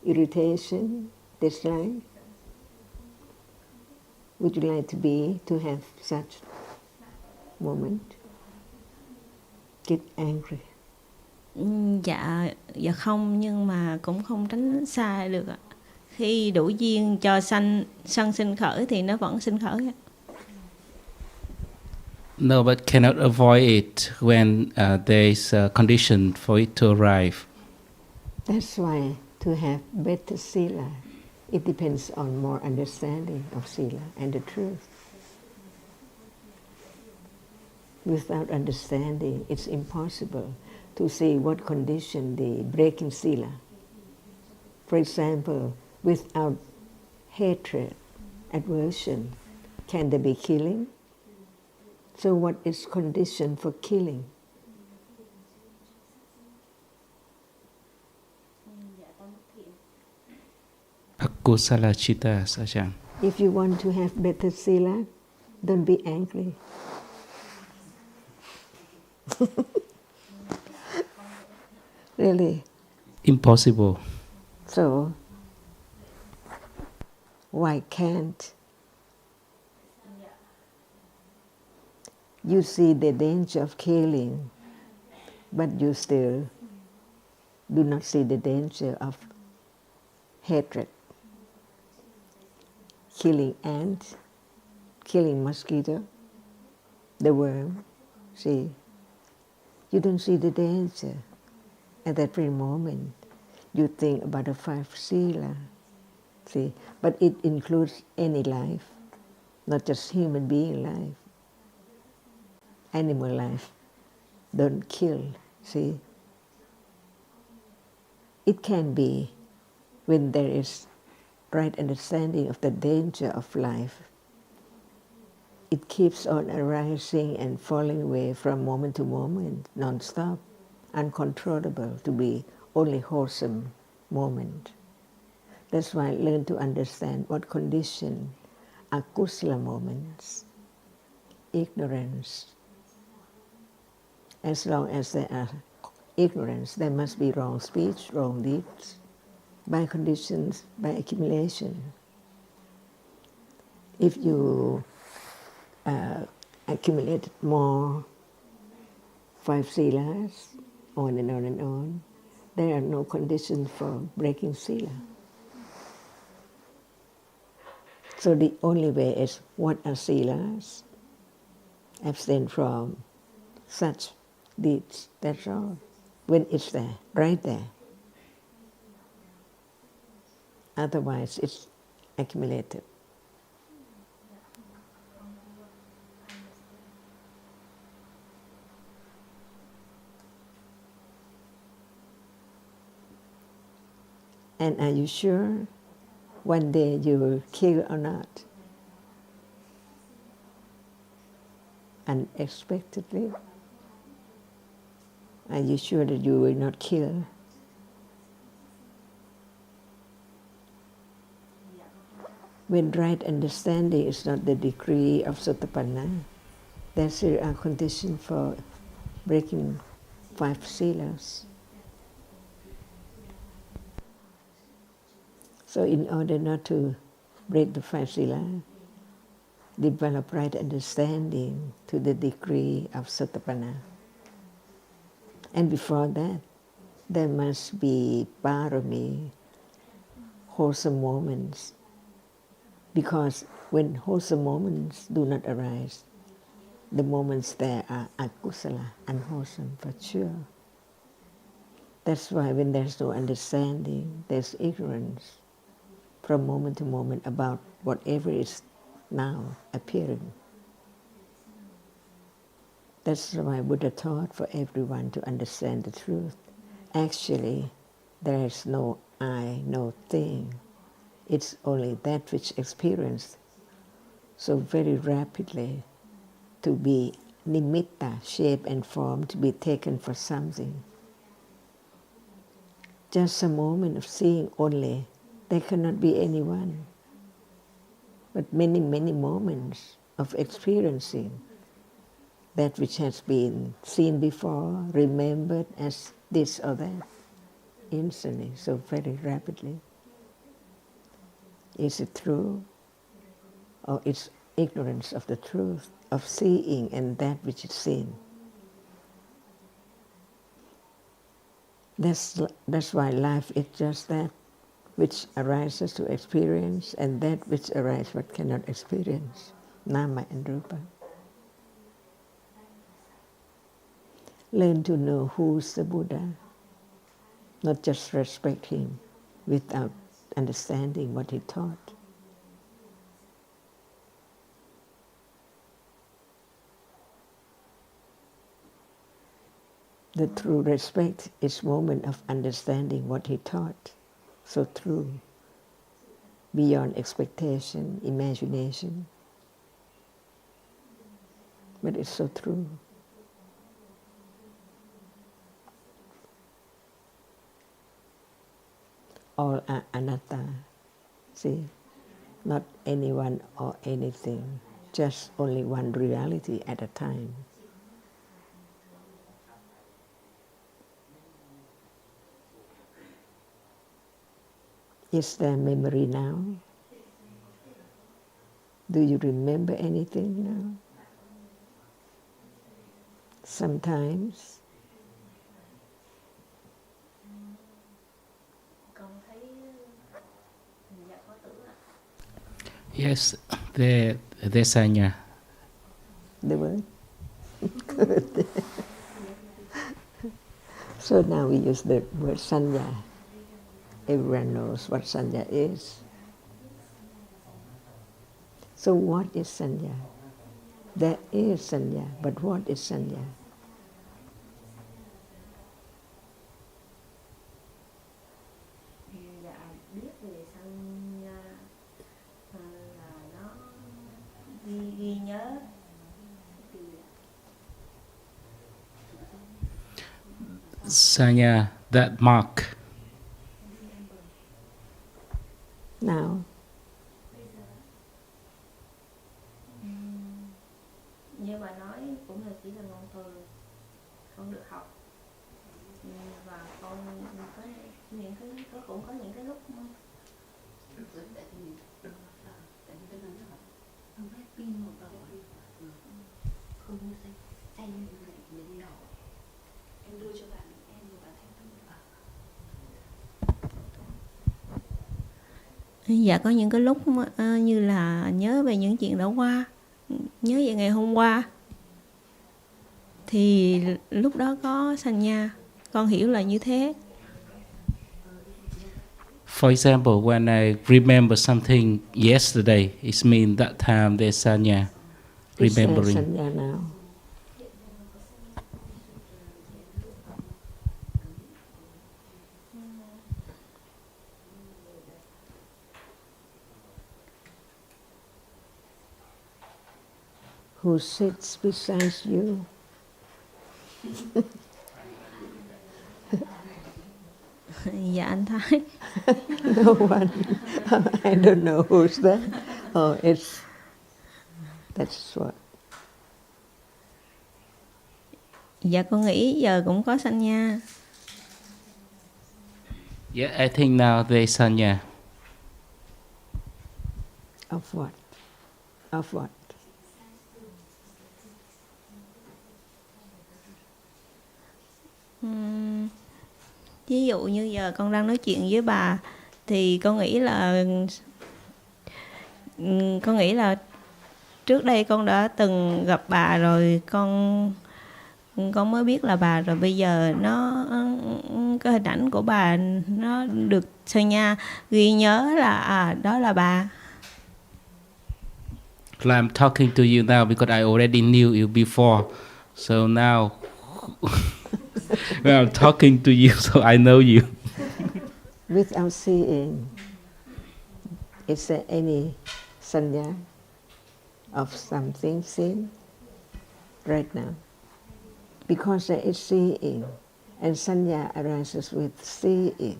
irritation, dislike? Would you like to have such moment? Get angry.
Dạ không, nhưng mà cũng không tránh xa được ạ. Khi đủ duyên cho sân sinh khởi thì nó vẫn sinh khởi ạ.
No, but cannot avoid it when there's a condition for it to arrive.
That's why to have better sila, it depends on more understanding of sila and the truth. Without understanding, it's impossible to see what condition the breaking sila. For example, without hatred, aversion, can there be killing? So what is condition for killing?
Kusala Chitas, Ajahn.
If you want to have better sila, don't be angry. Really.
Impossible.
So, why can't you see the danger of killing, but you still do not see the danger of hatred? Killing ants, killing mosquito, the worm, see, you don't see the danger. At that very moment, you think about the 5 sila, see, but it includes any life, not just human being life, animal life. Don't kill, see. It can be when there is right understanding of the danger of life. It keeps on arising and falling away from moment to moment, non-stop, uncontrollable, to be only wholesome moment. That's why I learn to understand what condition are kusala moments, ignorance. As long as there are ignorance, there must be wrong speech, wrong deeds, by conditions, by accumulation. If you accumulate more 5 silas, on and on and on, there are no conditions for breaking sila. So the only way is, what are silas? Abstain from such deeds, that's all. When it's there, right there. Otherwise, it's accumulated. And are you sure one day you will kill or not? Unexpectedly? Are you sure that you will not kill? When right understanding is not the degree of Sotapanna, there's a condition for breaking 5 silas. So in order not to break the 5 silas, develop right understanding to the degree of Sotapanna. And before that, there must be parami, wholesome moments. Because when wholesome moments do not arise, the moments there are akusala, unwholesome for sure. That's why when there's no understanding, there's ignorance from moment to moment about whatever is now appearing. That's why Buddha taught for everyone to understand the truth. Actually, there is no I, no thing. It's only that which experienced so very rapidly to be nimitta, shape and form, to be taken for something. Just a moment of seeing only, there cannot be anyone. But many, many moments of experiencing that which has been seen before, remembered as this or that, instantly, so very rapidly. Is it true? Or it's ignorance of the truth, of seeing and that which is seen? That's why life is just that which arises to experience and that which arises but cannot experience, nama and rupa. Learn to know who's the Buddha, not just respect him without understanding what he taught. The true respect is moment of understanding what he taught. So true, beyond expectation, imagination. But it's so true. All are anatta. See, not anyone or anything, just only one reality at a time. Is there memory now? Do you remember anything now? Sometimes.
Yes, the sanya.
The word? Good. So now we use the word sanya. Everyone knows what sanya is. So what is sanya? There is sanya, but what is sanya?
Ghi nhớ.
Sanya, that mark.
Now,
Như bà nói cũng là chỉ là ngôn từ, không được học. Và con có những cái cũng có những cái lúc Dạ có những cái lúc như là nhớ về những chuyện đã qua, nhớ về ngày hôm qua. Thì lúc đó có sanya, con hiểu là như thế.
For example, when I remember something yesterday, it means that time there's sanya. Remembering.
Is there sanya now? Who sits beside you?
Dạ anh Thái.
No one. I don't know who's that. Oh, that's what.
Dạ con nghĩ giờ cũng có sanya.
Yeah, I think now there's sanya.
Of what? Of what?
Ví dụ như giờ con đang nói chuyện với bà thì con nghĩ là trước đây con đã từng gặp bà rồi, con mới biết là bà, rồi bây giờ cái hình ảnh của bà nó được sanya ghi nhớ là đó là bà.
I'm talking to you now because I already knew you before. So now when I'm talking to you, so I know you.
Without seeing, is there any sanya of something seen right now? Because there is seeing, and sanya arises with seeing.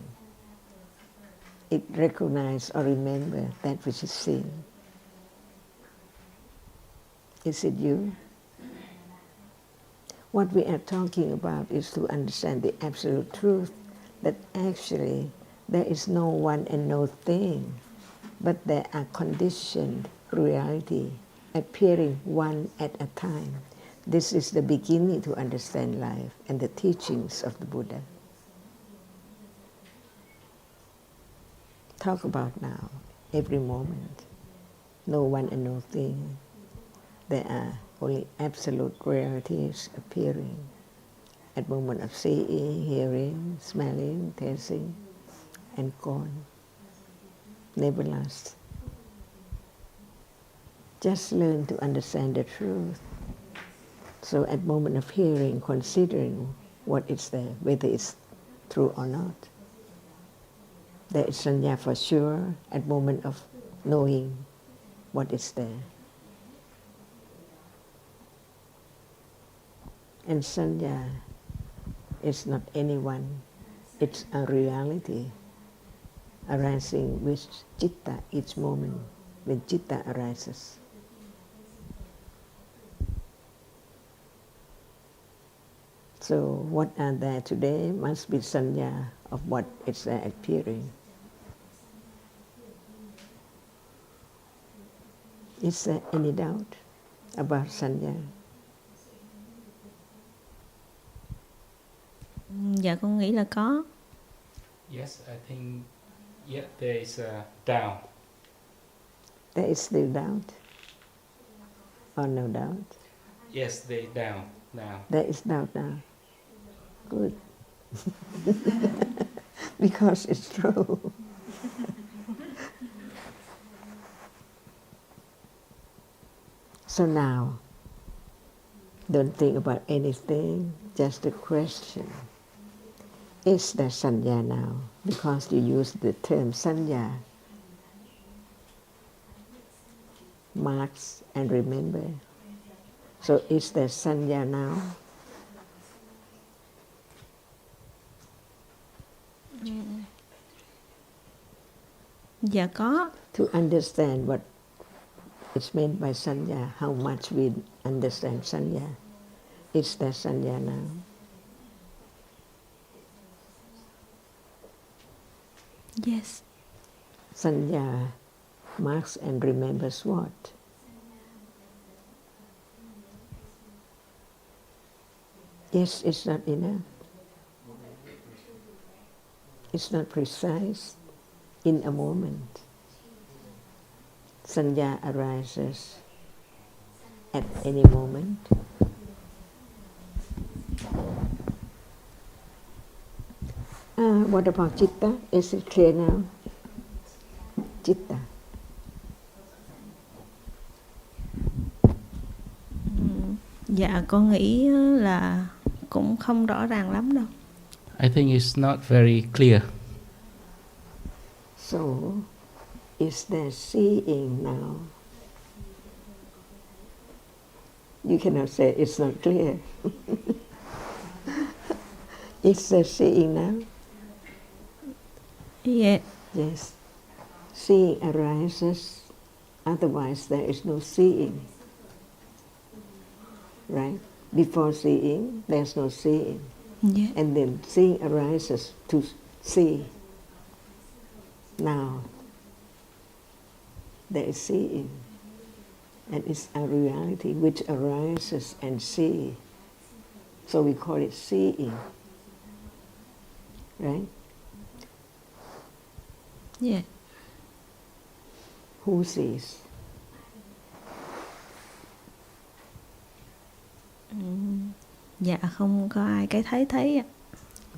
It recognizes or remembers that which is seen. Is it you? What we are talking about is to understand the absolute truth, that actually there is no one and no thing, but there are conditioned reality appearing one at a time. This is the beginning to understand life and the teachings of the Buddha. Talk about now, every moment. No one and no thing. There are only absolute realities appearing at moment of seeing, hearing, smelling, tasting, and gone. Never last. Just learn to understand the truth. So at moment of hearing, considering what is there, whether it's true or not. There is sanya for sure at moment of knowing what is there. And sanya is not anyone, it's a reality. arising with citta each moment when citta arises. So what are there today must be sanya of what is there appearing. Is there any doubt about sanya?
Dạ con nghĩ là có.
Yes, I think there is a doubt.
There is still doubt or no doubt?
Yes, there is doubt now.
There is doubt now. Good. Because it's true. So now, don't think about anything, just a question. Is there sanya now? Because you use the term sanya. Marks and remember. So is there sanya now?
Dạ có.
To understand what is meant by sanya, how much we understand sanya. Is there sanya now?
Yes.
Sanya marks and remembers what? Yes, it's not enough. It's not precise in a moment. Sanya arises at any moment. What about citta? Is it clear now? Citta.
Dạ con nghĩ là cũng không rõ ràng lắm đâu.
I think it's not very clear.
So, is there seeing now? You cannot say it's not clear. Is there seeing now?
Yeah.
Yes. Seeing arises, otherwise there is no seeing. Right? Before seeing, there's no seeing.
Yeah.
And then seeing arises to see. Now, there is seeing. And it's a reality which arises and see. So we call it seeing. Right?
Yeah.
Who sees?
Dạ không có ai cái thấy ạ.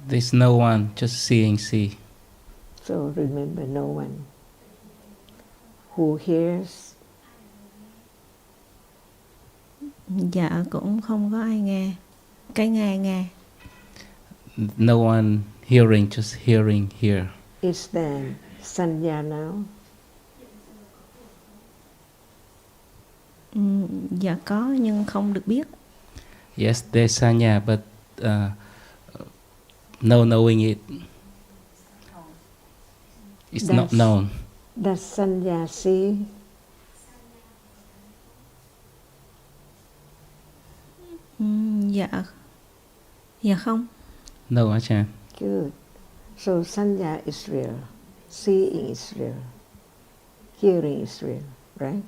There's no one, just seeing, see.
So remember, no one. Who hears?
Dạ cũng không có ai nghe. Cái nghe.
No one hearing, just hearing, hear.
Is there sanya now?
Dạ có nhưng không được biết.
Yes, there's sanya, but no knowing it. It's not known.
Does sanya see?
Dạ không.
No, Ajahn.
Good. So sanya is real, seeing is real, hearing is real, right?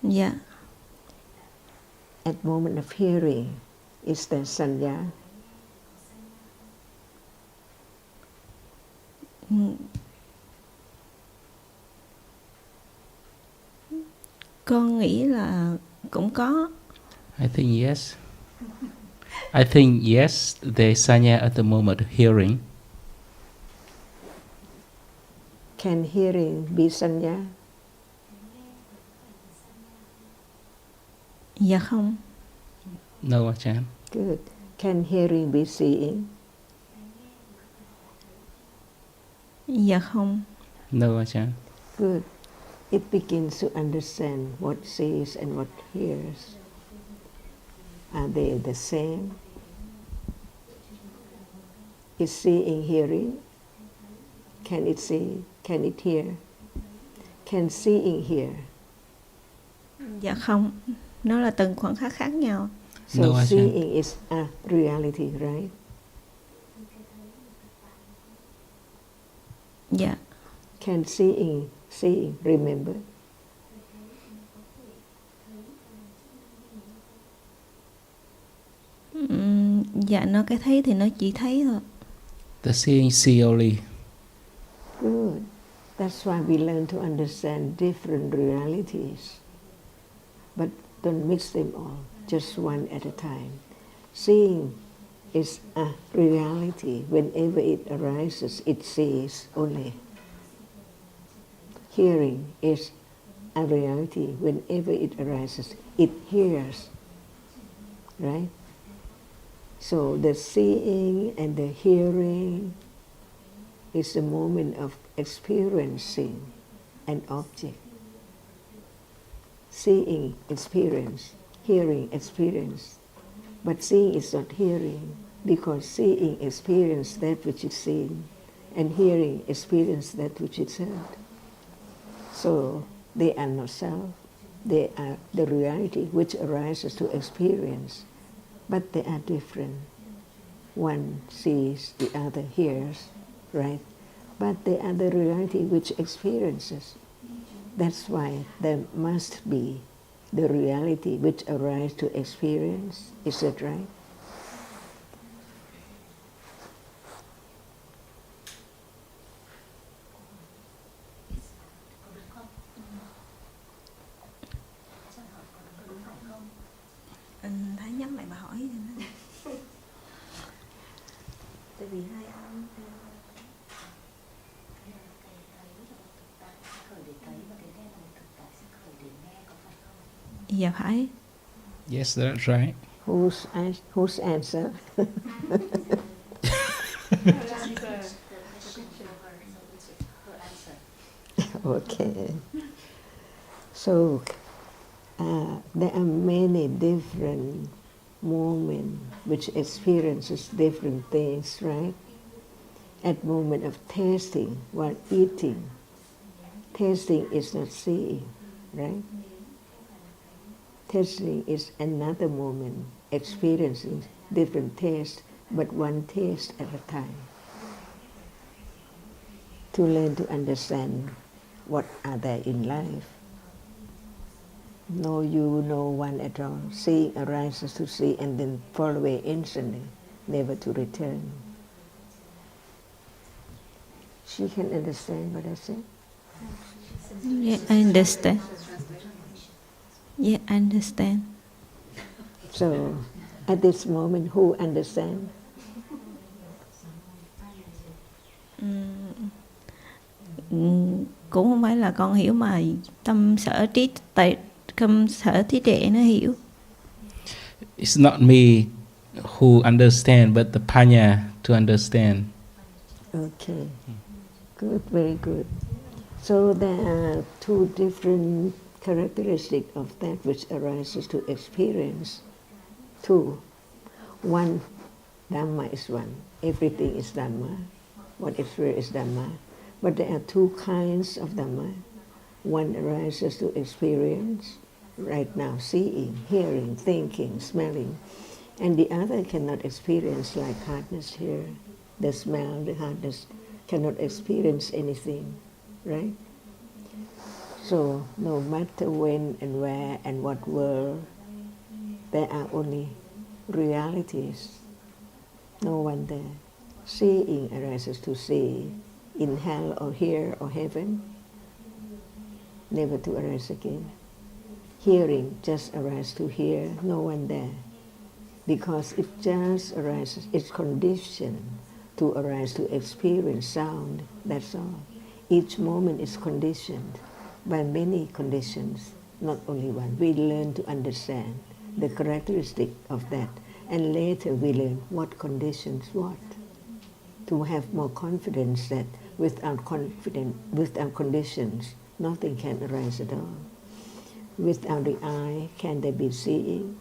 Dạ.
At moment of hearing, is there sanya?
Con nghĩ là cũng có.
I think yes. I think yes, there's sanya at the moment of hearing.
Can hearing be sanya?
Dạ không.
No, Ajahn.
Good. Can hearing be seeing?
Dạ không.
No, Ajahn.
Good. It begins to understand what sees and what hears. Are they the same? Is seeing hearing? Can it see? Can it hear? Can seeing hear?
Dạ không, nó là từng khoảnh khắc khác nhau.
So
No, Ajahn.
seeing is a reality, right?
Dạ.
Can seeing remember?
Dạ, nó cái thấy thì nó chỉ thấy thôi.
The seeing see only.
Good. That's why we learn to understand different realities. But don't mix them all, just one at a time. Seeing is a reality. Whenever it arises, it sees only. Hearing is a reality. Whenever it arises, it hears. Right? So the seeing and the hearing is a moment of experiencing an object. Seeing, experience. Hearing, experience. But seeing is not hearing, because seeing experience that which is seen, and hearing experience that which is heard. So they are not self. They are the reality which arises to experience, but they are different. One sees, the other hears, right? But they are the reality which experiences. That's why there must be the reality which arises to experience. Is that right?
Anh thấy nhắc lại bà hỏi thì nó... Tại vì hai ông... Dạ phải.
Yes, that's right.
Whose answer? Okay. So there are many different moments which experiences different things, right? At moment of tasting, while eating, tasting is not seeing, right? Tasting is another moment, experiencing different tastes, but one taste at a time. To learn to understand what are there in life. No you, no one at all. Seeing arises to see and then fall away instantly, never to return. She can understand what I said?
Yeah, I understand. Yeah, I understand.
So, at this moment, who understands?
Cũng không phải là con hiểu mà tâm sở trí tuệ nó hiểu.
It's not me who understand, but the panya to understand.
Okay, good, very good. So there are two different characteristics of that which arises to experience. Two. One, Dhamma is one. Everything is Dhamma. What is real is Dhamma. But there are two kinds of Dhamma. One arises to experience, right now, seeing, hearing, thinking, smelling. And the other cannot experience, like hardness here. The smell, the hardness, cannot experience anything, right? So no matter when and where and what world, there are only realities. No one there. Seeing arises to see in hell or here or heaven, never to arise again. Hearing just arises to hear, no one there. Because it just arises, it's conditioned to arise to experience sound, that's all. Each moment is conditioned by many conditions, not only one. We learn to understand the characteristic of that, and later we learn what conditions what. To have more confidence that without conditions, nothing can arise at all. Without the eye, can there be seeing?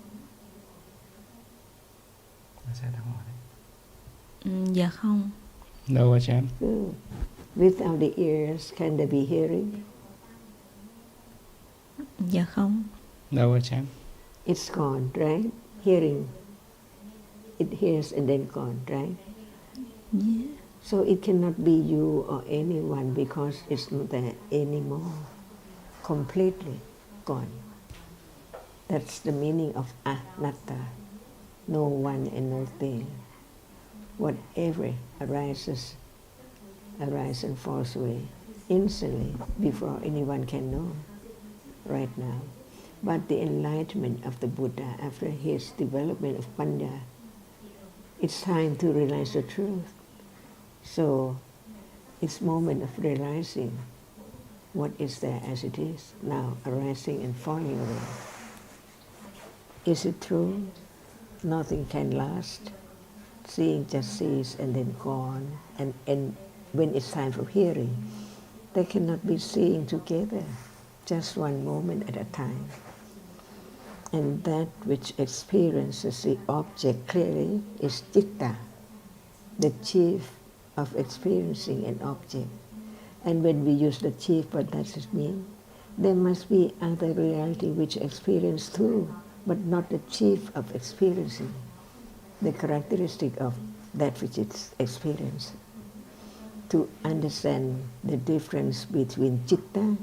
Dạ không.
No, Ajahn.
Good. Without the ears, can there be hearing?
Dạ không.
No, Ajahn.
It's gone, right? Hearing. It hears and then gone, right?
Yeah.
So it cannot be you or anyone because it's not there anymore. Completely gone. That's the meaning of anatta. No one and no thing. Whatever arises and falls away instantly before anyone can know right now. But the enlightenment of the Buddha after his development of Panya, it's time to realize the truth. So it's moment of realizing what is there as it is, now arising and falling away. Is it true? Nothing can last. Seeing just sees and then gone. And when it's time for hearing, they cannot be seeing together, just one moment at a time. And that which experiences the object clearly is citta, the chief of experiencing an object. And when we use the chief, what does it mean? There must be other reality which experience too, but not the chief of experiencing, the characteristic of that which is experienced. To understand the difference between citta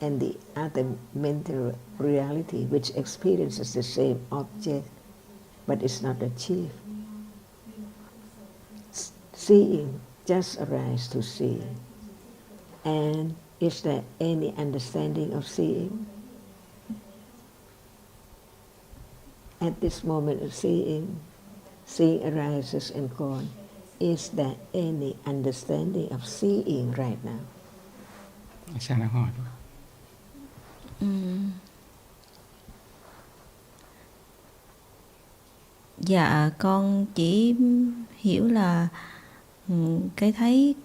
and the other mental reality which experiences the same object, but is not the chief. Seeing just arises to see. And is there any understanding of seeing? At this moment of seeing arises and gone. Is there any understanding of seeing right now?
Ajahn đang hỏi.
Dạ con chỉ hiểu là cái thấy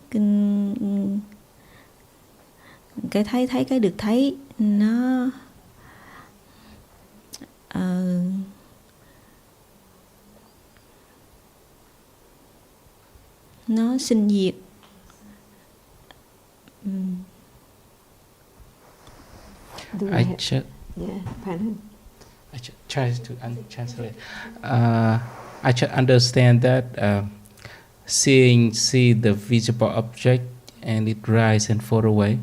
cái được thấy nó sinh diệt.
Pardon?
I try to translate. I should understand that see the visible object and it rise and fall away.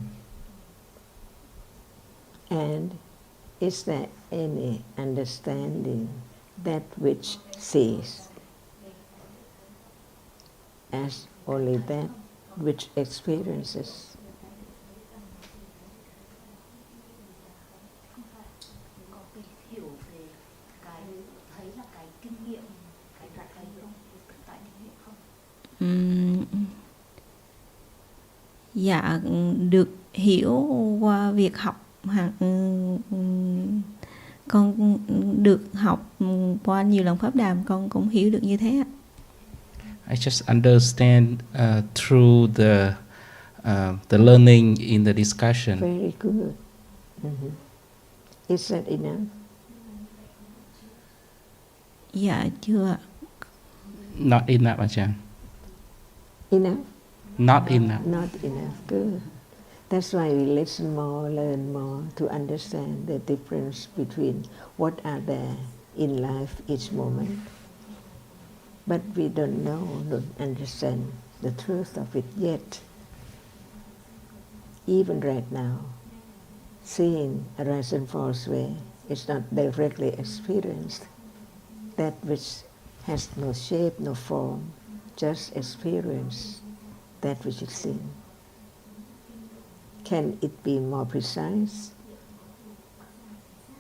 And is there any understanding that which sees as only that which experiences?
Dạ được hiểu qua việc học, con được học qua nhiều lần pháp đàm, con cũng hiểu được như thế ạ.
I just understand through the learning in the discussion.
Very good. Mm-hmm. Is that enough?
Dạ chưa ạ.
Not enough, Ajahn.
Enough?
Not enough.
Not enough. Good. That's why we listen more, learn more to understand the difference between what are there in life each moment. But we don't understand the truth of it yet. Even right now, seeing arise and falls away is not directly experienced. That which has no shape, no form, just experience that which is seen. Can it be more precise?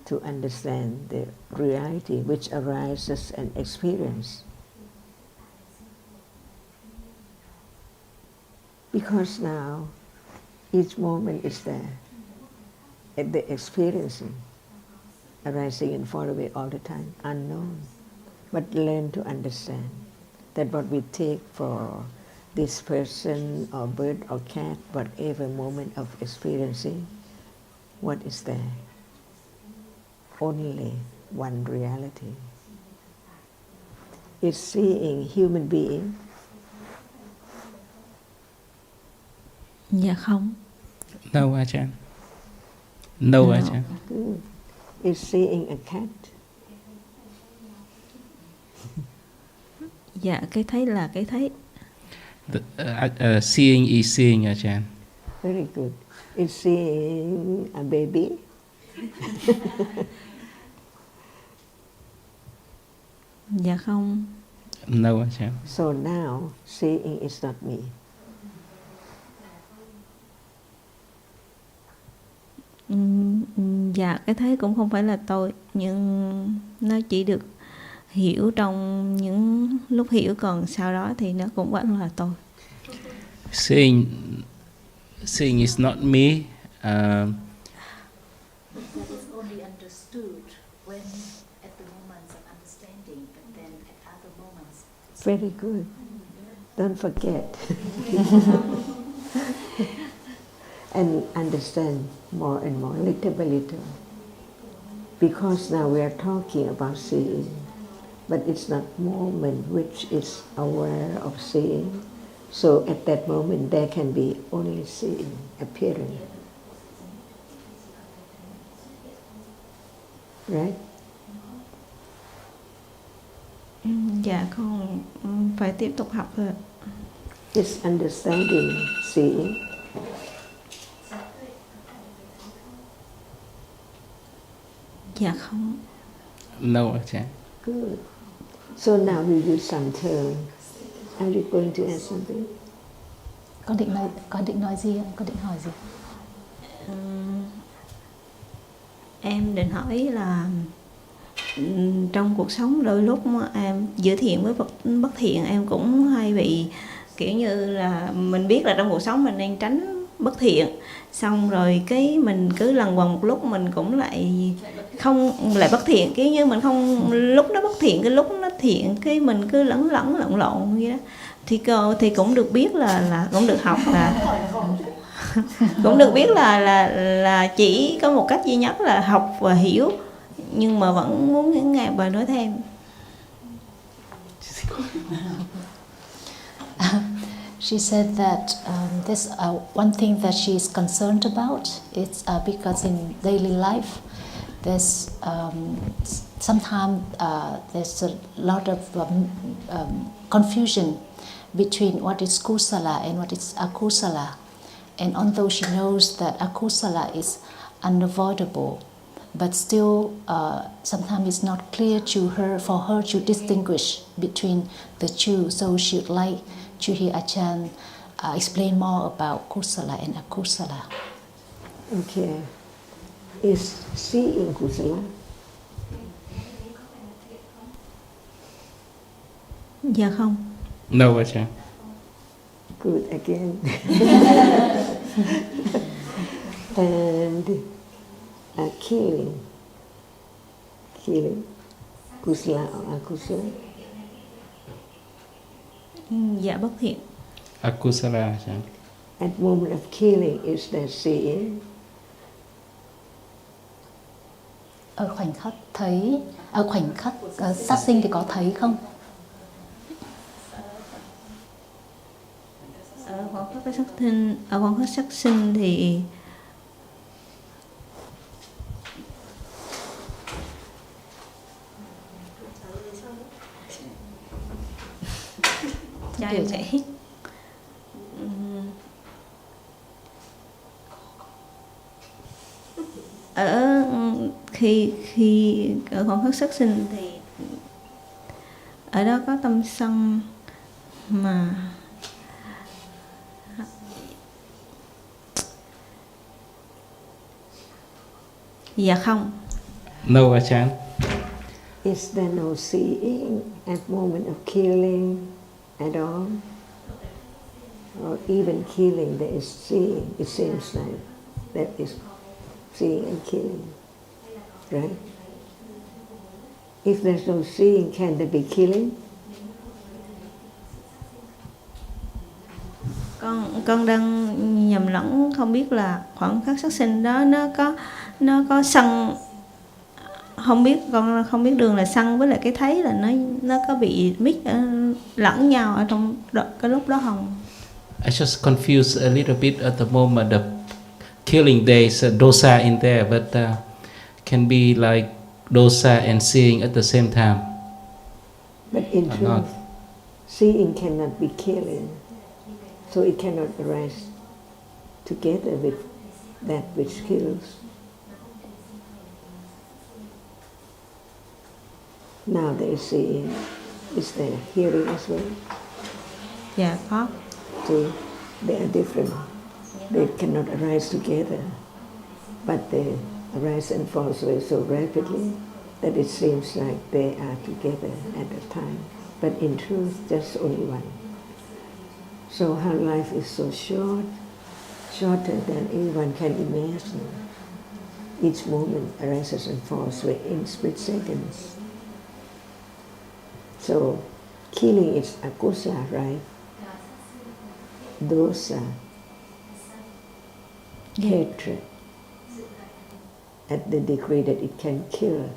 To understand the reality which arises and experience. Because now, each moment is there, and the experiencing, arising and falling away all the time, unknown. But learn to understand that what we take for this person or bird or cat, whatever moment of experiencing, what is there? Only one reality. Is seeing human being
Dạ không.
No, Ajahn. No,
No.
Ajahn.
Good. Is seeing a cat?
Dạ cái thấy là cái thấy.
Seeing is seeing, Ajahn.
Very good. Is seeing a baby?
Dạ không.
No, Ajahn.
So now, seeing is not me.
Dạ cái thấy cũng không phải là tôi, nhưng nó chỉ được hiểu trong những lúc hiểu, còn sau đó thì nó cũng vẫn là tôi.
Seeing is not me.
Only understood when at the moments of understanding, but then at other moments.
Very good. Don't forget. And understand more and more, little by little. Because now we are talking about seeing, but it's not moment which is aware of seeing. So at that moment there can be only seeing appearing. Right?
Dạ con phải tiếp tục học thôi.
It's understanding seeing.
Dạ không.
No, Ajahn.
Good. So now we use some term. Are you going to add something?
Con định nói gì không? Con định hỏi gì?
Em định hỏi là trong cuộc sống đôi lúc em giữa thiện với bất thiện, em cũng hay bị kiểu như là mình biết là trong cuộc sống mình nên tránh bất thiện, xong rồi cái mình cứ lần quần một lúc mình cũng lại bất thiện, kiểu như mình không, lúc nó bất thiện cái lúc nó thiện cái mình cứ lẫn lộn vậy đó. Thì cũng được biết là cũng được học là cũng được biết là chỉ có một cách duy nhất là học và hiểu, nhưng mà vẫn muốn nghe bà nói thêm.
She said that this one thing that she's concerned about is because in daily life there's sometimes there's a lot of confusion between what is kusala and what is akusala, and although she knows that akusala is unavoidable, but still sometimes it's not clear for her to distinguish between the two. So she would like to hear Ajahn explain more about kusala and akusala.
Okay. Is seeing kusala?
Dạ không.
No, Ajahn.
Good again. And killing, kusala or akusala?
Dạ bất thiện.
Akusala, Ajahn.
At moment of killing, is there seeing?
Ở khoảnh khắc thấy, ở khoảnh khắc sát sinh thì có thấy không?
Ở khoảng khắc sát sinh thì cho em nghĩ ở khi ở khoảng khắc sát sinh thì ở đó có tâm sân mà dạ không.
No, Ajahn.
Is there no seeing at moment of killing at all? Or even killing there is seeing? It seems like that is seeing and killing, right? If there's no seeing, can there be killing?
Con đang nhầm lẫn, không biết là khoảng khắc sát sinh đó nó có sân, con không biết đường là sân với lại cái thấy là nó có bị mix lẫn nhau ở trong cái lúc đó không?
I just confused a little bit at the moment. The killing, there's a dosa in there, but can be like dosa and seeing at the same time.
But in
Or
truth,
not.
seeing cannot be killing, so it cannot arise together with that which kills. Now there is seeing. Is there hearing as well?
Dạ có.
See, they are different. They cannot arise together, but they arise and fall away so rapidly that it seems like they are together at a time. But in truth, just only one. So how life is so short, shorter than anyone can imagine. Each moment arises and falls away in split seconds. So killing is akusa, right? Dosa, hatred, at the degree that it can kill.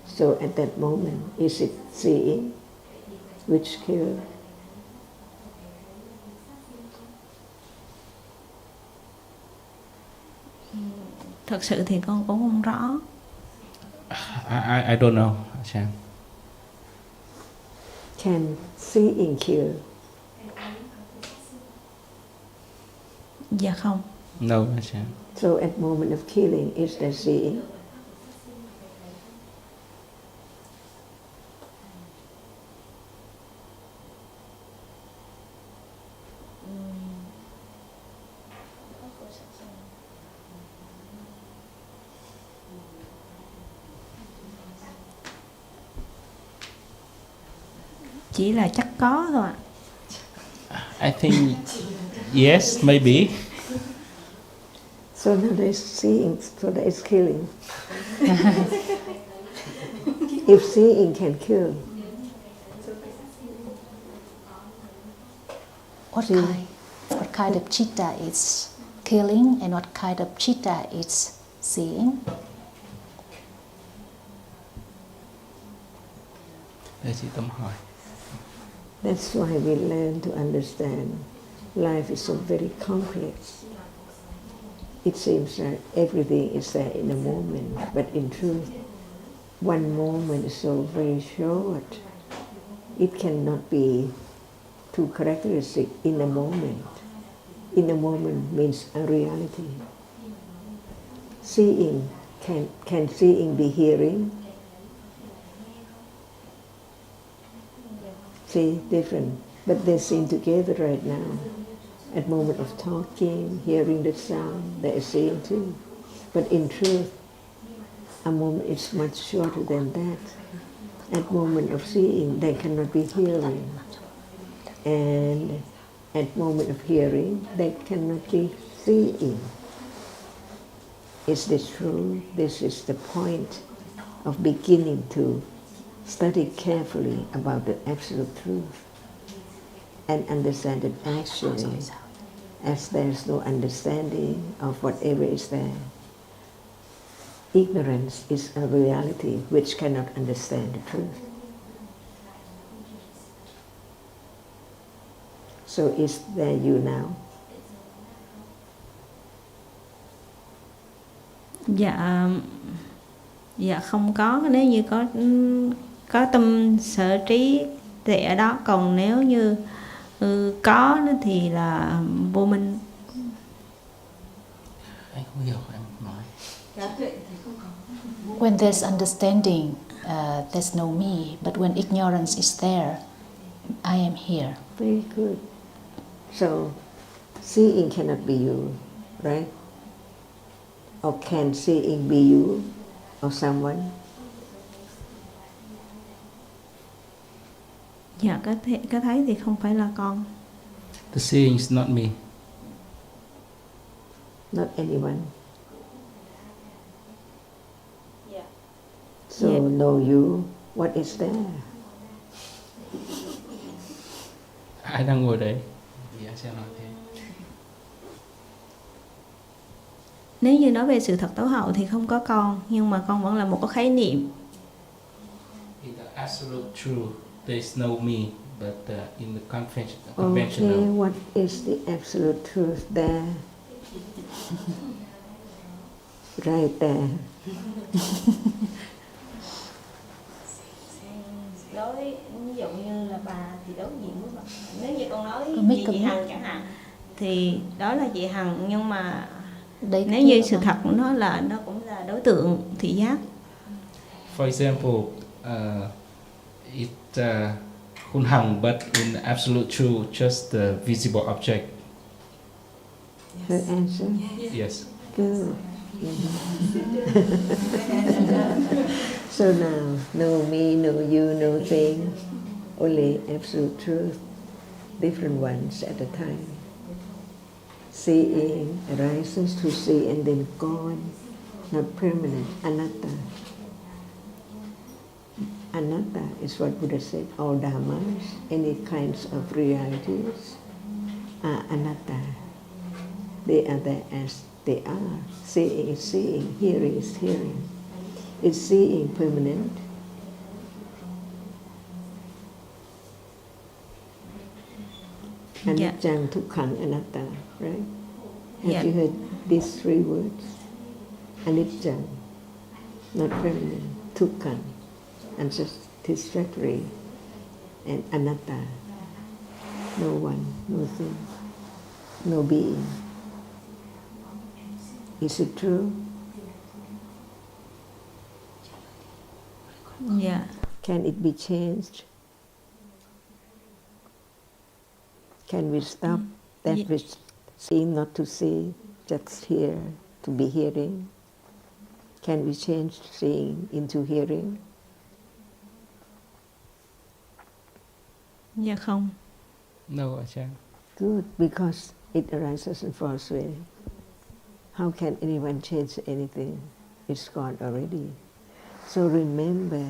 So at that moment, is it seeing which kill?
Thật sự thì con cũng không rõ.
I don't know, Ajahn.
Can seeing kill?
Dạ không.
No, Ajahn.
So at moment of killing, is there seeing?
Chỉ là chắc có thôi ạ.
I think yes, maybe.
So now there's seeing, so there is killing. If seeing can kill,
What kind of chitta is killing and what kind of chitta is seeing?
Để chị Tâm hỏi.
that's why we learn to understand life is so very complex. It seems that everything is there in a moment, but in truth, one moment is so very short. It cannot be too characteristic in a moment. In a moment means a reality. Seeing, can seeing be hearing? See, different, but they're seen together right now. At moment of talking, hearing the sound, they're seeing too. But in truth, a moment is much shorter than that. At moment of seeing, they cannot be hearing. And at moment of hearing, they cannot be seeing. Is this true? This is the point of beginning to study carefully about the absolute truth and understand it actually, as there's no understanding of whatever is there. Ignorance is a reality which cannot understand the truth. So is there you now?
Dạ không có. Nếu như có tâm sở trí thì ở đó, còn nếu như có thì là vô minh.
Anh không hiểu em nói.
When there's understanding, there's no me. But when ignorance is there, I am here.
Very good. So, seeing cannot be you, right? Or can seeing be you or someone?
Dạ, cái thấy thì không phải là con.
The seeing is not me.
Not anyone.
Yeah.
So,
Yeah.
know you, what is there?
Ai đang ngồi đấy? Thì anh sẽ nói thế.
Nếu như nói về sự thật tối hậu thì không có con, nhưng mà con vẫn là một cái khái niệm.
In the absolute truth, there is no me, but in the
Okay,
conventional.
what is the absolute truth there? Right there.
Đối ví dụ như là bà thì đối diện với bà, nếu như con nói
Con
về chị Hằng chẳng hạn thì đó là chị Hằng, nhưng mà
Đấy,
nếu như sự thật của nó là nó cũng là đối tượng thị giác.
For example, Khun Hằng, but in absolute truth, just the visible object.
Her answer?
Yes.
Good. So now, no me, no you, no thing, only absolute truth, different ones at a time. Seeing arises to see and then gone, not permanent, anatta. Anatta is what Buddha said, all dhammas, any kinds of realities are anatta. They are there as they are. Seeing is seeing, hearing is hearing. Is seeing permanent? Anicca, Dukkha, Anatta, right? Have you heard these three words? Anicca, not permanent. Dukkha, unsatisfactory. And Anatta, no one, no thing, no being. Is it true?
Dạ.
Can it be changed? Can we stop that which seeing not to see, just hear, to be hearing? Can we change seeing into hearing?
Dạ không.
No, Ajahn.
Good, because it arises and falls away. How can anyone change anything? It's gone already. So remember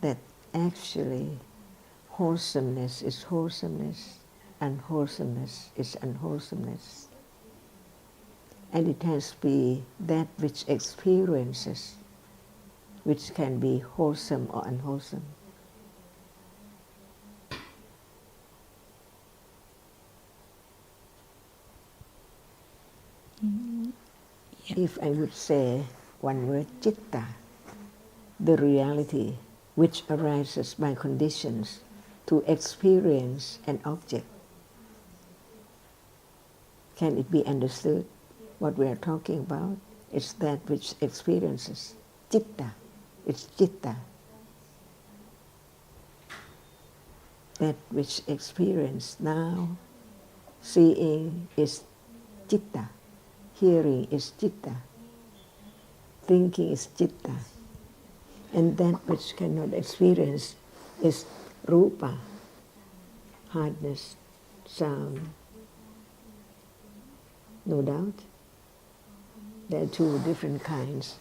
that actually wholesomeness is wholesomeness, unwholesomeness is unwholesomeness. And it has to be that which experiences, which can be wholesome or unwholesome. If I would say one word, citta, the reality which arises by conditions to experience an object, can it be understood what we are talking about? It's that which experiences. Citta, it's citta. That which experience now. Seeing is citta. Hearing is citta. Thinking is citta. And that which cannot experience is rupa, hardness, sound. No doubt. There are two different kinds.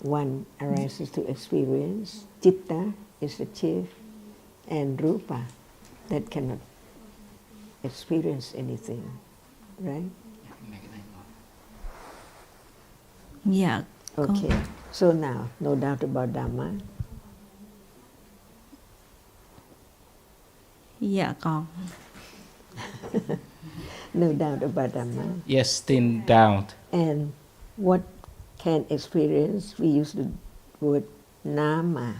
One arises to experience. Citta is the chief. And rupa, that cannot experience anything. Right?
Dạ.
Okay. So now, no doubt about Dhamma.
Dạ còn.
No doubt about Dhamma.
Yes, still doubt.
And what can experience? We use the word nama.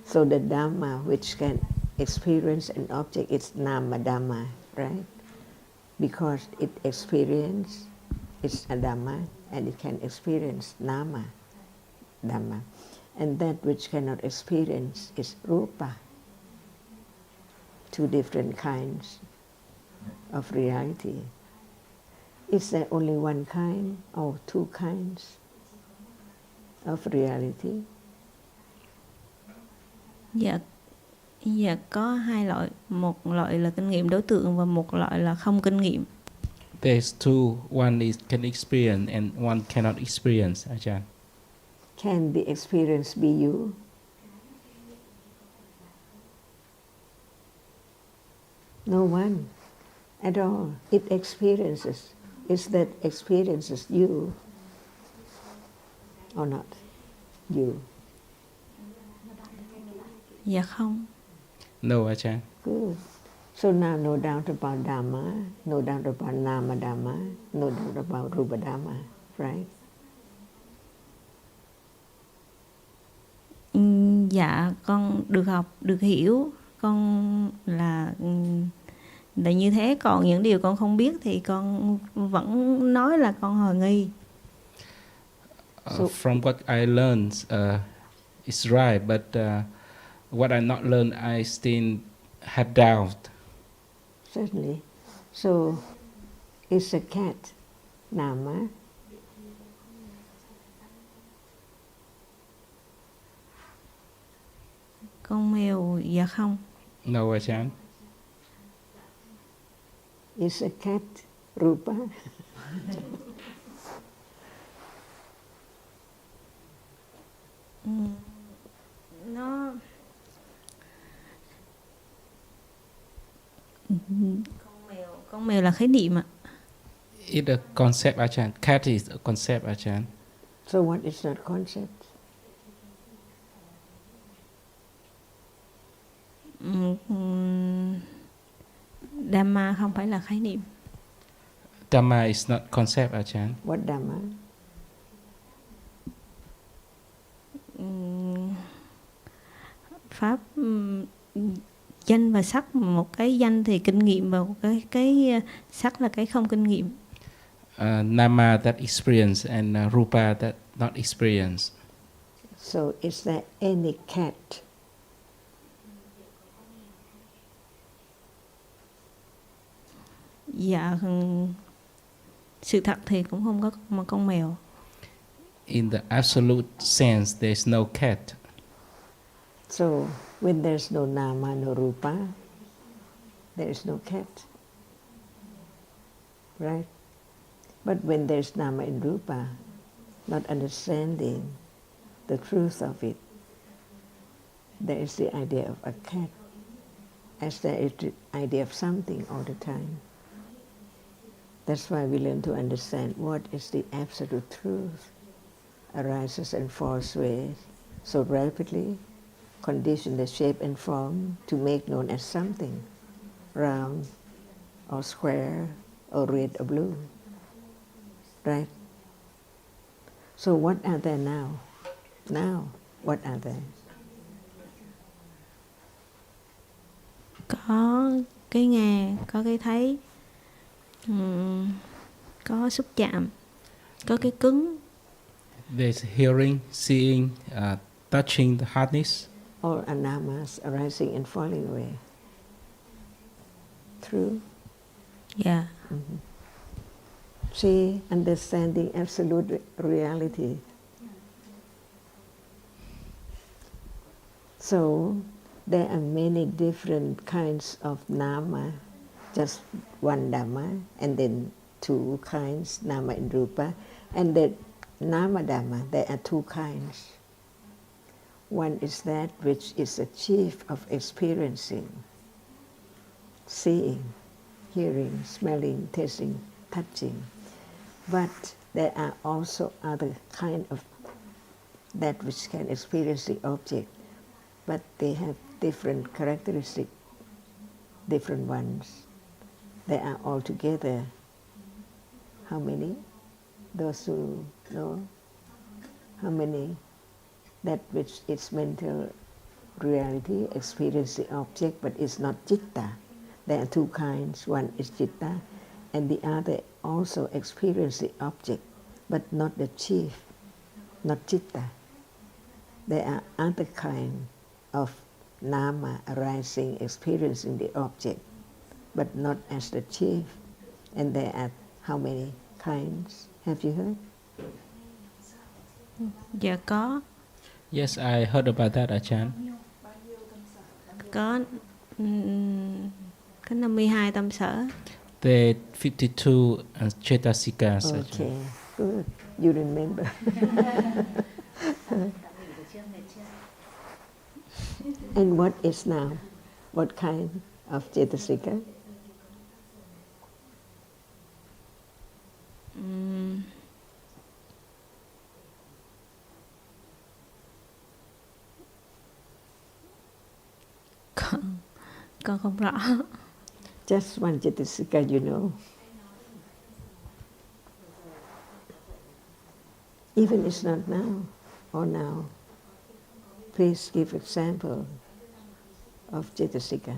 So the Dhamma which can experience an object is nama Dhamma, right? Because it experience, it's a Dhamma, and it can experience nama Dhamma. And that which cannot experience is rupa. Two different kinds of reality. Is there only one kind or two kinds of reality?
Dạ có hai loại, một loại là kinh nghiệm đối tượng và một loại là không kinh nghiệm.
There's two. One is can experience and one cannot experience, Ajahn.
Can the experience be you? No one at all. It experiences. Is that experiences you or not? You.
Dạ không.
No, Ajahn.
Good. So now no doubt about Dhamma, no doubt about Nama Dhamma, no doubt about Rupa Dhamma, right?
Dạ con được học, được hiểu, con là như thế, còn những điều con không biết thì con vẫn nói là con hoài nghi.
From what I learned, it's right, but what I not learned, I still have doubt.
Certainly. So it's a cat, Nama.
Con mèo, dạ không.
No, Ajahn.
It's a cat, Rupa.
Nó con mèo là khái niệm ạ.
It's a concept, Ajahn. Cat is a concept, Ajahn.
So what is that concept?
Dhamma không phải là khái niệm.
Dhamma is not concept, Ajahn.
What Dhamma?
Pháp danh và sắc, một cái danh thì kinh nghiệm và một cái sắc là cái không kinh nghiệm.
Nama that experience and rupa that not experience.
So is there any cat?
Dạ, sự thật thì cũng không có một con mèo.
In the absolute sense, there's no cat.
So when there's no Nama, no Rupa, there is no cat. Right? But when there's Nama and Rupa, not understanding the truth of it, there is the idea of a cat, as there is the idea of something all the time. That's why we learn to understand what is the absolute truth, arises and falls away so rapidly, condition the shape and form to make known as something, round or square or red or blue. Right? So what are there now? Now, what are there?
Có cái nghe, có cái thấy, có xúc chạm, có cái cứng.
There's hearing, seeing, touching the hardness.
All anamas arising and falling away. True?
Dạ.
Mm-hmm. See, understanding absolute reality. So, there are many different kinds of nama, just one Dhamma, and then two kinds, Nama and Rupa. And the Nama Dhamma, there are two kinds. One is that which is the chief of experiencing, seeing, hearing, smelling, tasting, touching. But there are also other kind of that which can experience the object, but they have different characteristics, different ones. There are altogether, how many? Those who know, how many? That which is mental reality, experience the object, but it's not citta. There are two kinds. One is citta, and the other also experience the object, but not the chief, not citta. There are other kind of nama arising, experiencing the object, but not as the chief. And there are how many kinds? Have you heard?
Dạ có.
Yes, I heard about that, Ajahn.
Có 52 tâm sở.
The 52 chetasikas.
Okay, good. You remember. And what is now? What kind of cetasika?
Con không rõ.
Just one Cetasika, you know. Even it's not now or now. Please give example of Cetasika.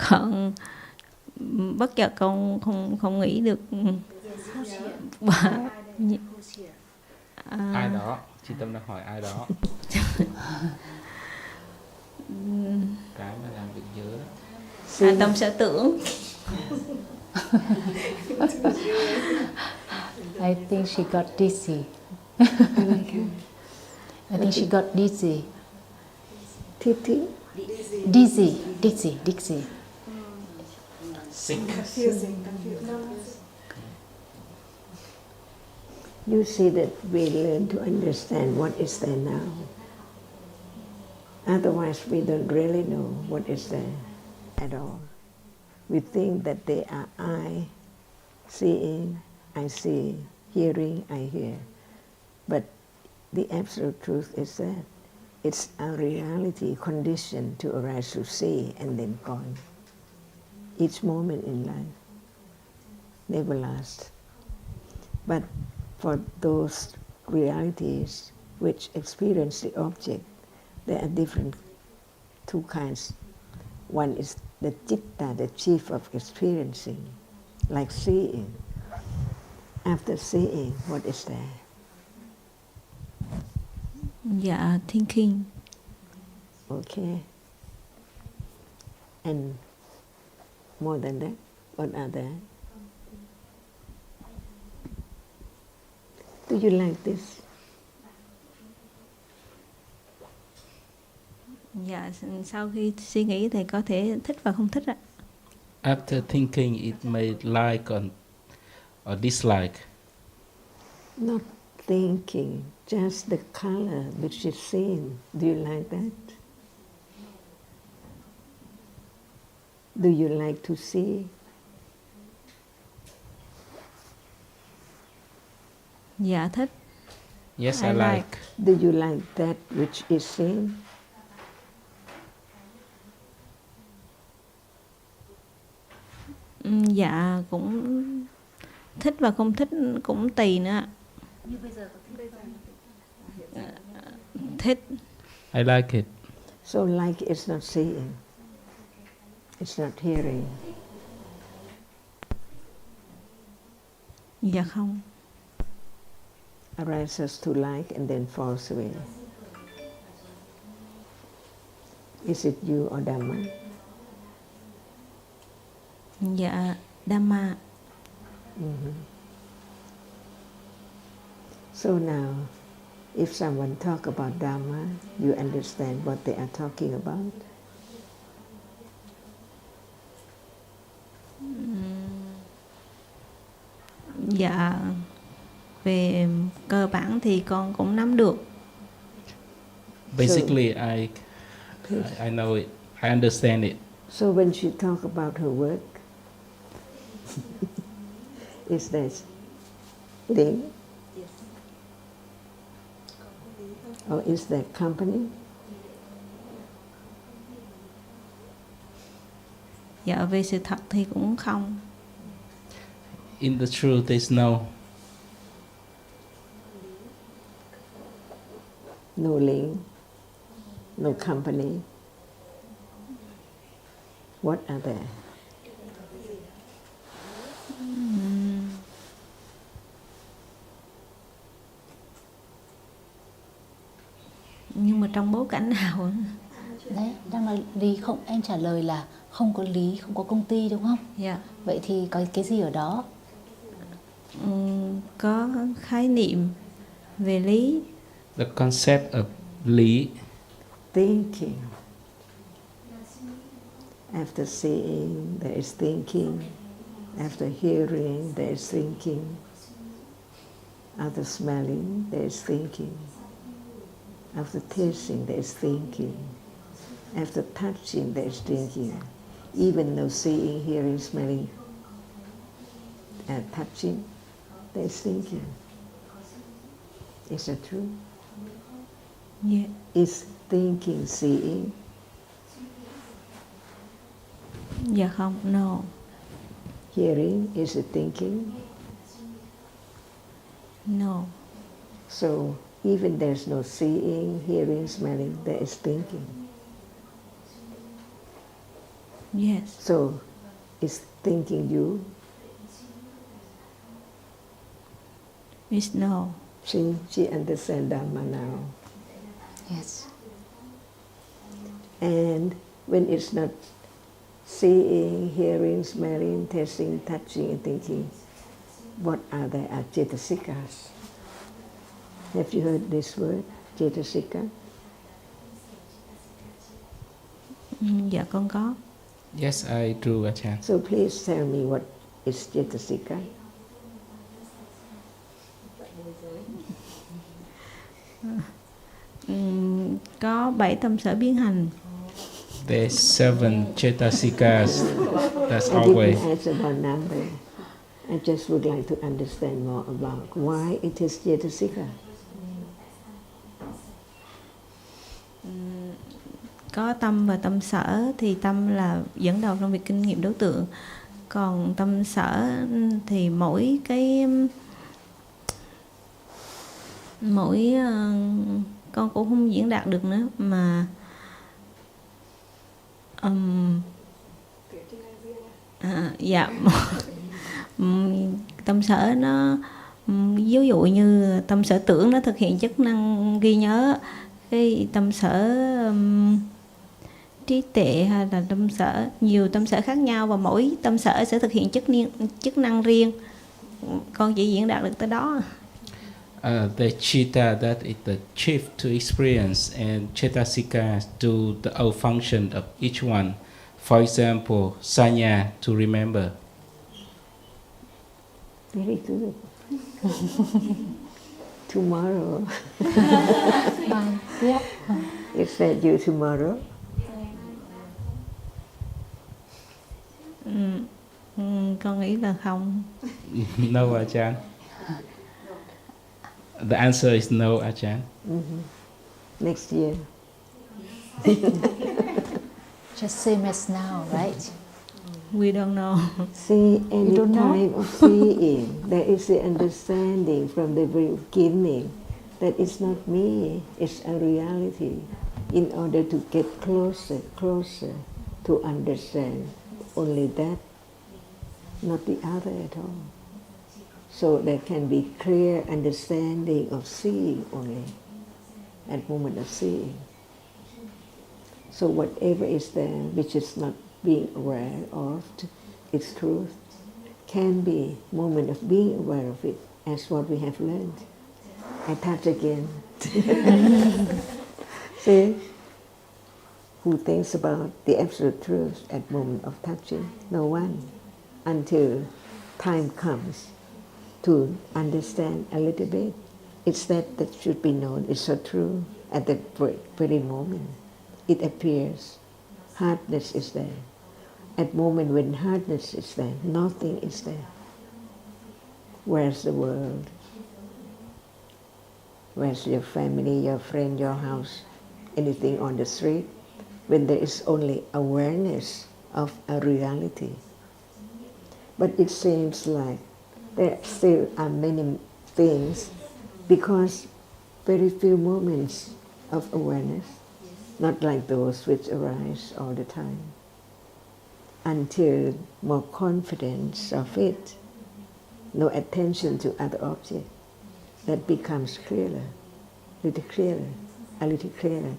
Con bất chợt con không nghĩ được.
Ai đó, chị Tâm đang hỏi ai đó. Cái mà làm việc nhớ đó.
Tâm sẽ tưởng.
I think she got dizzy. I think she got dizzy. Dizzy.
Sick.
You see that we learn to understand what is there now. Otherwise, we don't really know what is there at all. We think that they are I, seeing, I see, hearing, I hear. But the absolute truth is that it's our reality conditioned to arise to see and then gone. Each moment in life never lasts. But for those realities which experience the object, there are different two kinds. One is the citta, the chief of experiencing, like seeing. After seeing, what is there?
Dạ, thinking.
Okay. And more than that, what are there? Do you like this?
Dạ, sau khi suy nghĩ thì có thể thích và không thích ạ.
After thinking, it may like or dislike.
Not thinking, just the color which is seen. Do you like that? Do you like to see?
Dạ, thích.
Yes, I like.
Do you like that which is seen?
Dạ, cũng thích và không thích cũng tùy nữa ạ. Thích.
I like it.
So like is not seeing. It's not hearing.
Dạ không.
Arises to like and then falls away. Is it you or Dhamma?
Dạ, Dhamma.
So now, if someone talk about Dhamma, you understand what they are talking about?
Dạ, về cơ bản thì con cũng nắm được.
Basically, I know it. I understand it.
So when she talk about her work, is that link?
Yes.
Or is that company?
Dạ, về sự thật thì cũng không.
In the truth, there's no.
No link, no company. What are there?
Nhưng mà trong bối cảnh nào?
Đấy, đang nói lý không, em trả lời là không có lý, không có công ty đúng không?
Dạ.
Vậy thì có cái gì ở đó?
Có khái niệm về lý.
The concept of lý.
Thinking. After seeing, there is thinking. After hearing, there is thinking. After smelling, there is thinking. After tasting, there is thinking. After touching, there is thinking. Even though seeing, hearing, smelling, and touching, there is thinking. Is that true?
Yeah.
Is thinking seeing?
Dạ không, no.
Hearing, is it thinking?
No.
So even there's no seeing, hearing, smelling, there is thinking.
Yes.
So is thinking you?
It's no.
She understands Dhamma now.
Yes.
And when it's not seeing, hearing, smelling, tasting, touching, and thinking, what are they? Are cetasikas. Have you heard this word, cetasika?
Dạ con có.
Yes, I do, Ajahn.
So please tell me what is cetasika.
Có 7 tâm sở biến hành.
There's 7 cetasikas. That's
I
always.
didn't ask about number. I just would like to understand more about why it is cetasika.
Có tâm và tâm sở, thì tâm là dẫn đầu trong việc kinh nghiệm đối tượng. Còn tâm sở thì mỗi con cũng không diễn đạt được nữa mà dạ tâm sở nó ví dụ như tâm sở tưởng nó thực hiện chức năng ghi nhớ, cái tâm sở trí tuệ hay là tâm sở, nhiều tâm sở khác nhau và mỗi tâm sở sẽ thực hiện chức năng riêng. Con chỉ diễn đạt được tới đó.
The chitta, that is the chief to experience, and cetasika do the whole function of each one. For example, sanya, to remember.
Very good. Tomorrow.
Yeah.
Is that you tomorrow?
Con nghĩ là không.
No, Ajahn. The answer is no, Ajahn.
Next year.
Just same as now, right?
We don't know.
See, any
don't know?
time of seeing, there is the understanding from the very beginning that it's not me, it's a reality. In order to get closer to understand only that, not the other at all. So there can be clear understanding of seeing only at moment of seeing. So whatever is there which is not being aware of its truth can be moment of being aware of it, as what we have learned. I touch again. See? Who thinks about the absolute truth at moment of touching? No one. Until time comes to understand a little bit. It's that should be known. It's so true. At the very moment, it appears. Hardness is there. At moment when hardness is there, nothing is there. Where's the world? Where's your family, your friend, your house, anything on the street? When there is only awareness of a reality. But it seems like there still are many things because very few moments of awareness, not like those which arise all the time. Until more confidence of it, no attention to other objects, that becomes clearer, a little clearer.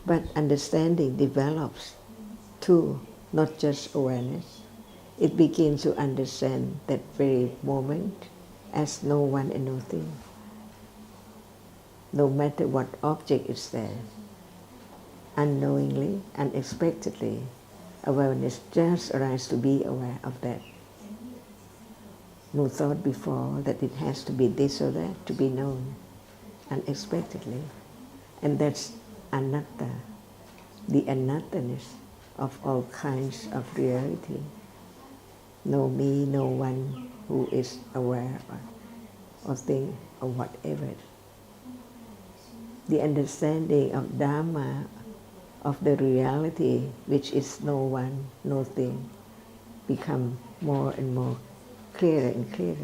But understanding develops to not just awareness. It begins to understand that very moment as no one and nothing. No matter what object is there, unknowingly, unexpectedly, awareness just arises to be aware of that. no thought before that it has to be this or that to be known unexpectedly. And that's anatta, the anatta-ness of all kinds of reality. No me, no one who is aware or thing or whatever. The understanding of Dhamma, of the reality which is no one, no thing, become more and more clearer and clearer,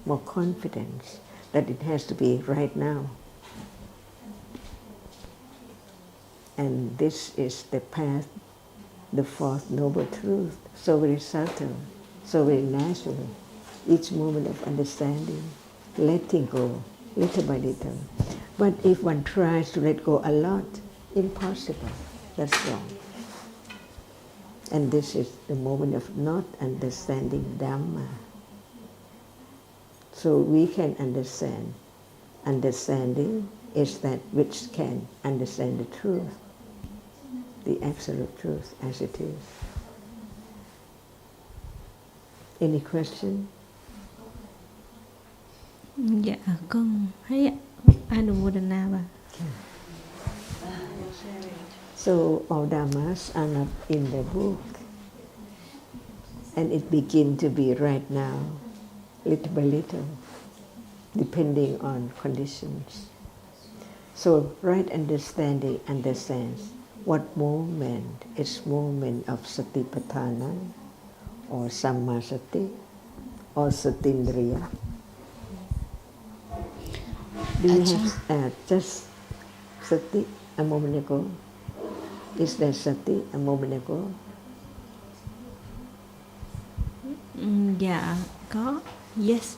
more confidence that it has to be right now. And this is the path, the fourth noble truth, so very subtle, so very natural. Each moment of understanding, letting go, little by little. But if one tries to let go a lot, impossible, that's wrong. And this is the moment of not understanding Dhamma. So we can understand. Understanding is that which can understand the truth, the absolute truth as it is. Any question?
Dạ con thấy ạ. Anumodana bà.
So all Dhammas are not in the book, and it begins to be right now, little by little, depending on conditions. So right understanding understands what moment is moment of satipatthana, or sammasati, or satindriya. Do you have just sati a moment ago? Is there sati a moment ago?
Dạ có. Yes.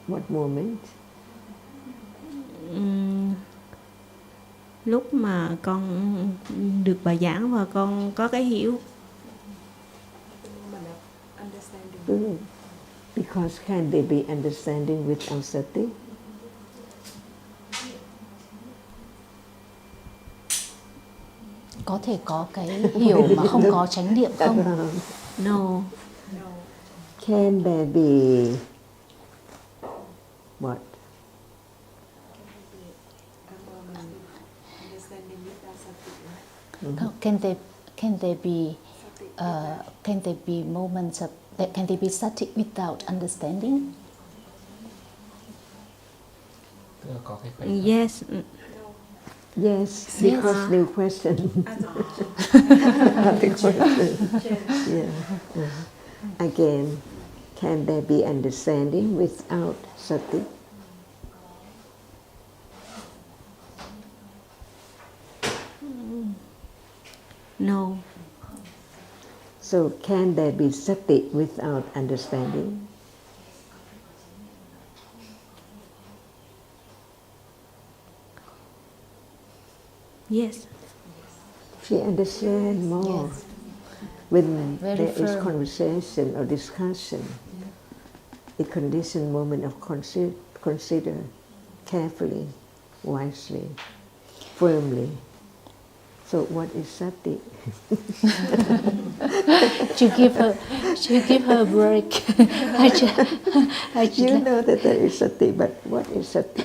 What moment?
Lúc mà con được bà giảng và con có cái hiểu.
Good. Because can they be understanding without sati?
Có thể có cái hiểu mà không có chánh niệm không?
No.
Can there be what?
Can there be moments of can there be sati without understanding?
Có cái khoảnh khắc.
Yes.
Yes, because new question. The question. Yeah. Again, can there be understanding without sati?
No.
So can there be sati without understanding?
Yes.
She understands more.
Yes.
When
Very
there is
firm.
conversation or discussion, a conditioned moment of consider carefully, wisely, firmly. So what is sati?
To give her a break.
You know that there is sati, but what is sati?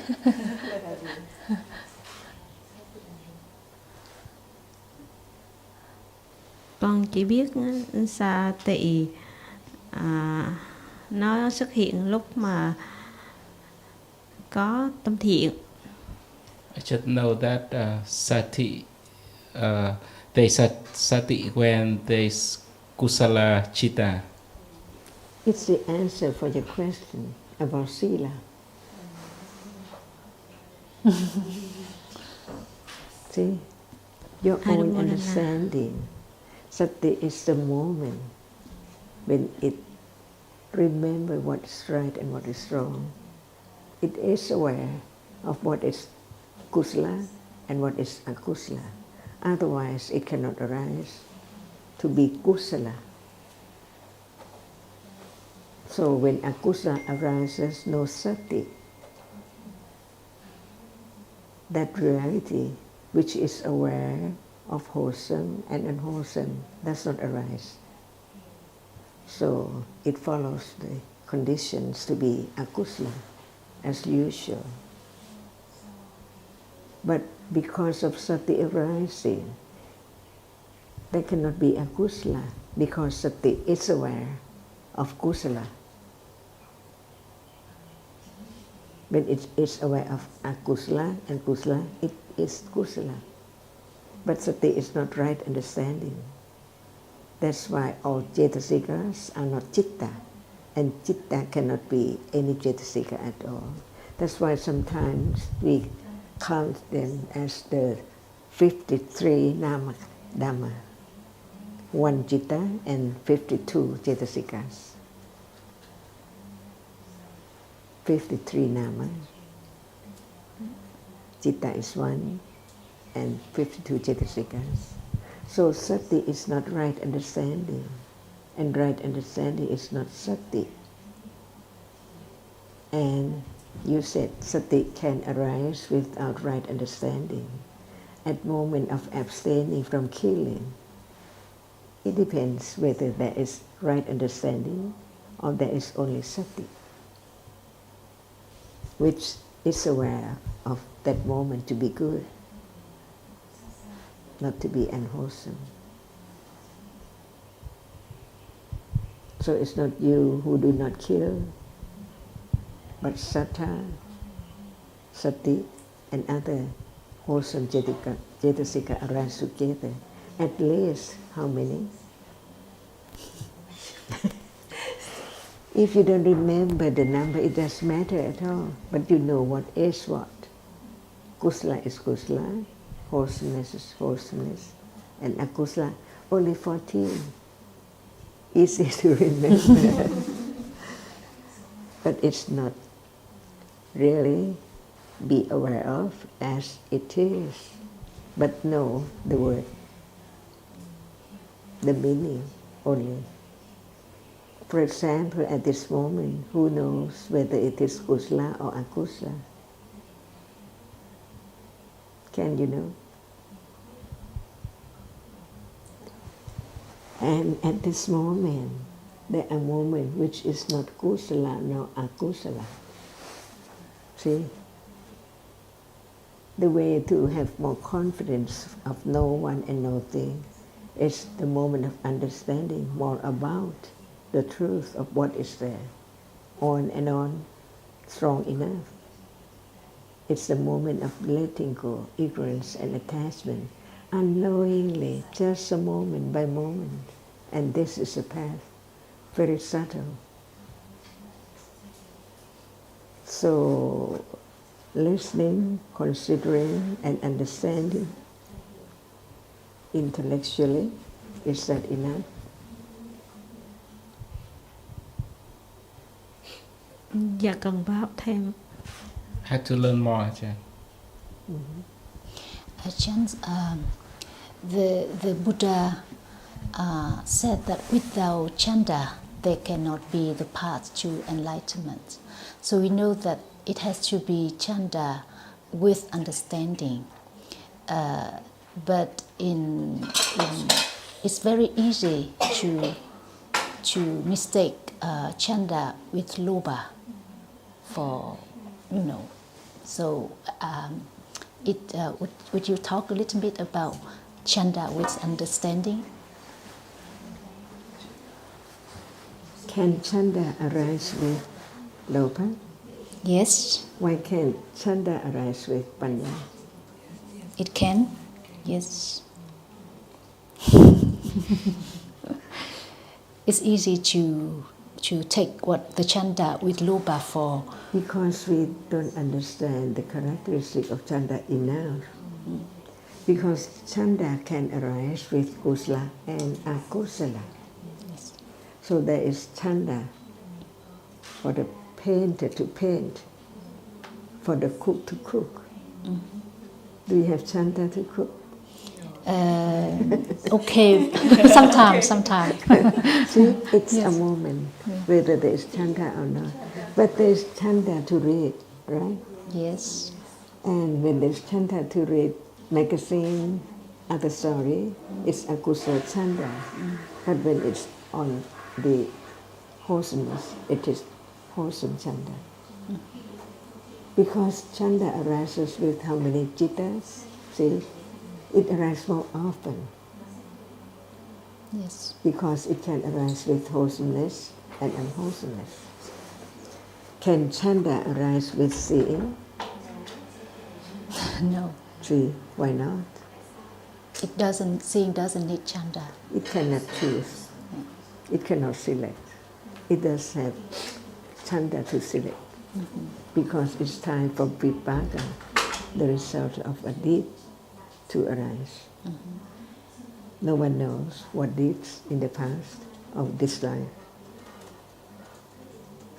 Con chỉ biết xà tị nó xuất hiện lúc mà có tâm thiện.
I just know that sati, there's sati when there's kusala chitta.
It's the answer for your question about sila. See, your own understanding. Sati is the moment when it remembers what is right and what is wrong. It is aware of what is kusala and what is akusala. Otherwise, it cannot arise to be kusala. So when akusala arises, no sati. That reality which is aware of wholesome and unwholesome does not arise. So it follows the conditions to be akusala as usual. But because of sati arising, there cannot be akusala because sati is aware of kusala. When it is aware of akusala and kusala, it is kusala. But sati is not right understanding. That's why all cetasikas are not citta, and citta cannot be any cetasika at all. That's why sometimes we count them as the 53 Dhamma, 1 citta and 52 cetasikas. 53 nama. Citta is 1 and 52 cetasikas. So sati is not right understanding, and right understanding is not sati. And you said sati can arise without right understanding. At moment of abstaining from killing, it depends whether there is right understanding or there is only sati, which is aware of that moment to be good, not to be unwholesome. So it's not you who do not kill, but sattva, sati, and other wholesome cetasika arise together. At least how many? If you don't remember the number, it doesn't matter at all. But you know what is what. Kusala is kusala, wholesomeness is wholesomeness, and akusala only 14. Easy to remember. But it's not really be aware of as it is, but know the word, the meaning only. For example, at this moment, who knows whether it is kusala or akusala? Can you know? And at this moment, there are moments which is not kusala nor akusala. See? The way to have more confidence of no one and no thing is the moment of understanding more about the truth of what is there, on and on, strong enough. It's the moment of letting go, ignorance and attachment, unknowingly, just a moment by moment. And this is a path, very subtle. So, listening, considering, and understanding intellectually, is that enough?
Dạ cần phải học thêm.
Had to learn more, Ajahn.
Ajahn, the Buddha said that without chanda, there cannot be the path to enlightenment. So we know that it has to be chanda with understanding. But it's very easy to mistake chanda with lobha for, So would you talk a little bit about chanda with understanding?
Can chanda arise with lobha?
Yes.
Why can't chanda arise with panya?
It can, yes. It's easy to take what the chanda with lobha for.
Because we don't understand the characteristic of chanda enough. Because chanda can arise with kusala and akusala.
Yes.
So there is chanda for the painter to paint, for the cook to cook.
Mm-hmm.
Do you have chanda to cook?
Okay, sometimes.
See, it's
Yes.
a moment, whether there is chanda or not. But there is chanda to read, right?
Yes.
And when there's chanda to read magazine, other story, it's akusala chanda. But when it's on the wholesomeness, it is wholesome chanda. Because chanda arises with how many jittas? See, it arises more often.
Yes.
Because it can arise with wholesomeness and unwholesomeness. Can chanda arise with seeing?
No.
See, why not?
Seeing doesn't need chanda.
It cannot choose. It cannot select. It does have chanda to select. Because it's time for vipaka, the result of a deed, to arise. No one knows what deeds in the past of this life.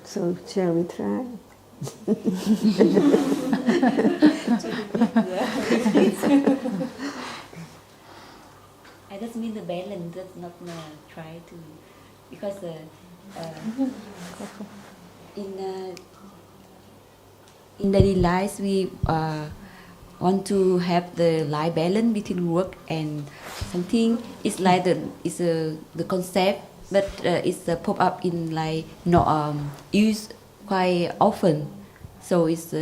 So shall we try?
I just mean the balance does not try to, because in daily life we want to have the life balance between work and something. It's like the concept, but it's pop up in like use quite often. So it's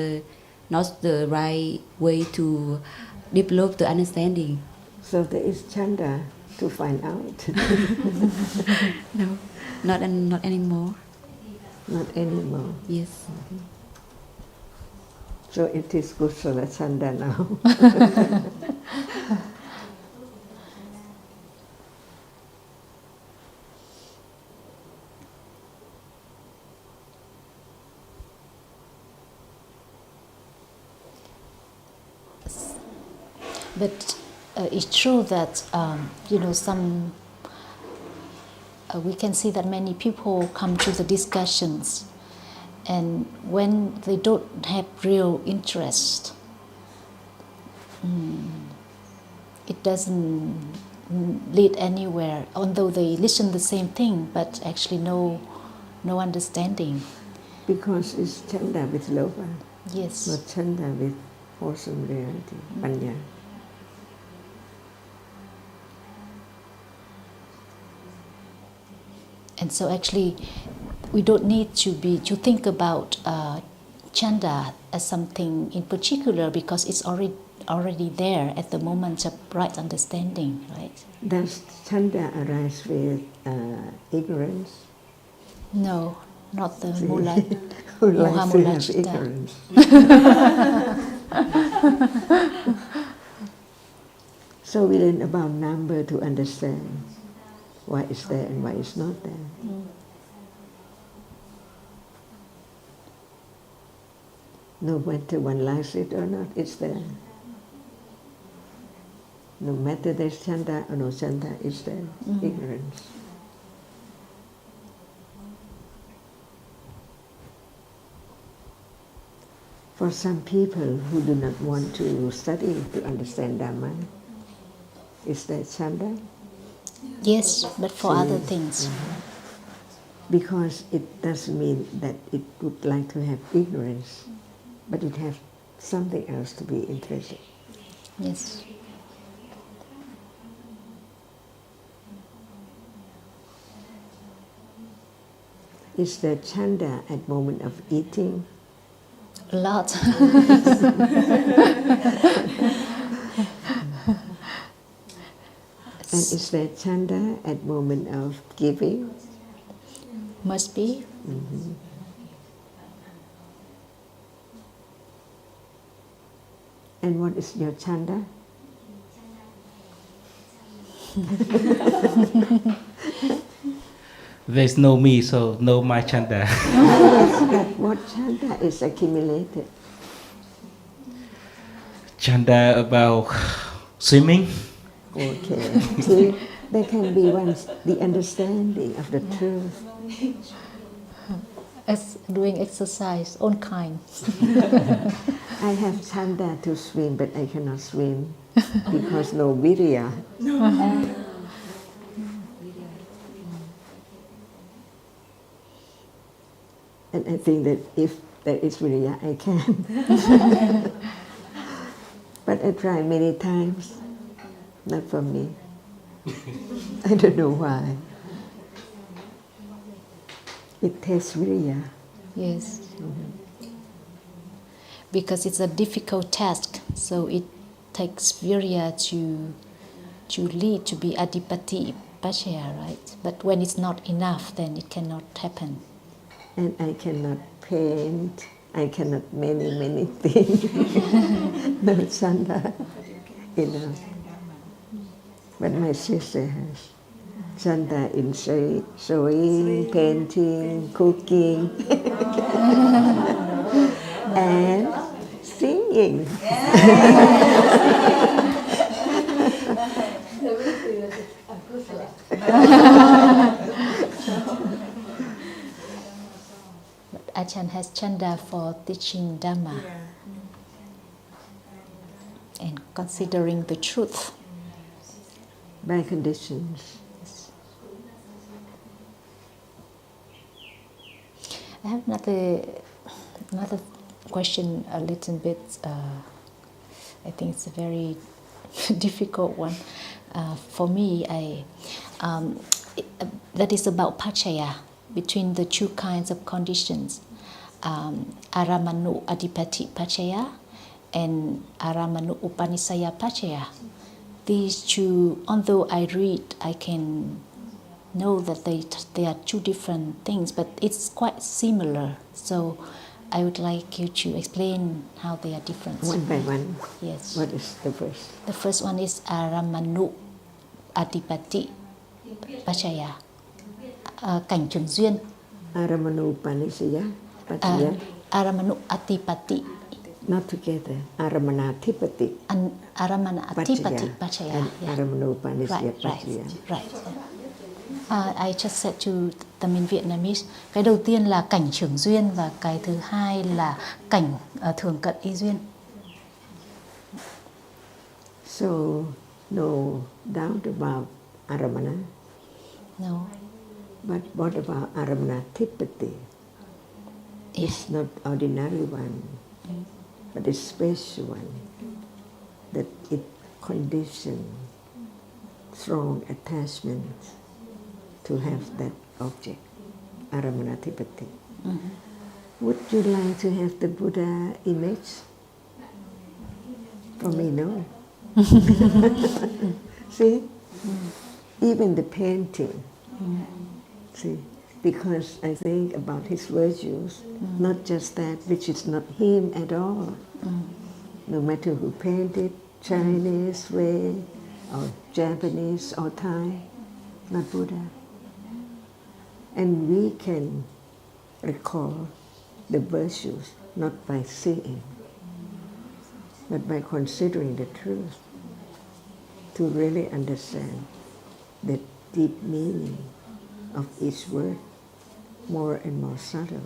not the right way to develop the understanding.
So there is chanda to find out.
No, not anymore.
Not anymore.
Yes.
So it is kusala chanda now.
But it's true that we can see that many people come to the discussions, and when they don't have real interest, it doesn't lead anywhere. Although they listen the same thing, but actually no understanding.
Because it's chanda with loba,
Yes.
not chanda with wholesome reality, panya.
And so actually, we don't need to think about chanda as something in particular, because it's already there at the moment of right understanding, right?
Does chanda arise with ignorance?
No, not the
See?
mula.
Who likes to have
Chitta.
ignorance? So we learn about number to understand why it's there and why it's not there. No matter one likes it or not, it's there. No matter there's chanda or no chanda, it's there. Ignorance. For some people who do not want to study to understand Dhamma, is there chanda?
Yes, but for
See,
other things.
Because it doesn't mean that it would like to have ignorance, but it has something else to be interested.
Yes.
Is there chanda at moment of eating?
A lot.
And is there chanda at moment of giving?
Must be.
And what is your chanda?
There's no me, so no my chanda.
What chanda is accumulated?
Chanda about swimming.
Okay. See, there can be the understanding of the truth.
As doing exercise, own kind.
I have chanda to swim, but I cannot swim because no virya. And I think that if there is virya, I can. But I tried many times. Not for me. I don't know why. It takes virya
Yes. Because it's a difficult task, so it takes virya to lead to be adipati pachaya, right? But when it's not enough, then it cannot happen.
And I cannot paint, I cannot many things. No chanda, But my sister has chanda in sewing, painting, cooking, and singing.
Ajahn has chanda for teaching Dhamma and considering the truth.
By conditions.
I have another question, a little bit. I think it's a very difficult one for me. That is about pachaya, between the two kinds of conditions, aramanu adipati pachaya and aramanu upanisaya pachaya. These two, although I read, I can know that they are two different things, but it's quite similar. So I would like you to explain how they are different.
One by one.
Yes.
What is the first?
The first one is aramanu adipati pachaya, cảnh trường duyên.
Aramanu panisaya pachaya.
Aramanu adipati.
Not together. Aramanatipati.
Aramanatipati pachaya.
And Aramanu panisaya pachaya.
Right. I just said to them in Vietnamese. Cái đầu tiên là cảnh trưởng duyên và cái thứ hai là cảnh thường cận y duyên.
So no doubt about aramana.
No.
But what about aramanatipati? It's not ordinary one, but a special one. That it conditions strong attachment to have that object, aramanatipati. Would you like to have the Buddha image? For me, no. See? Even the painting. See? Because I think about his virtues, not just that which is not him at all. No matter who painted, Chinese way, or Japanese, or Thai, not Buddha. And we can recall the virtues not by seeing, but by considering the truth, to really understand the deep meaning of each word, more and more subtle.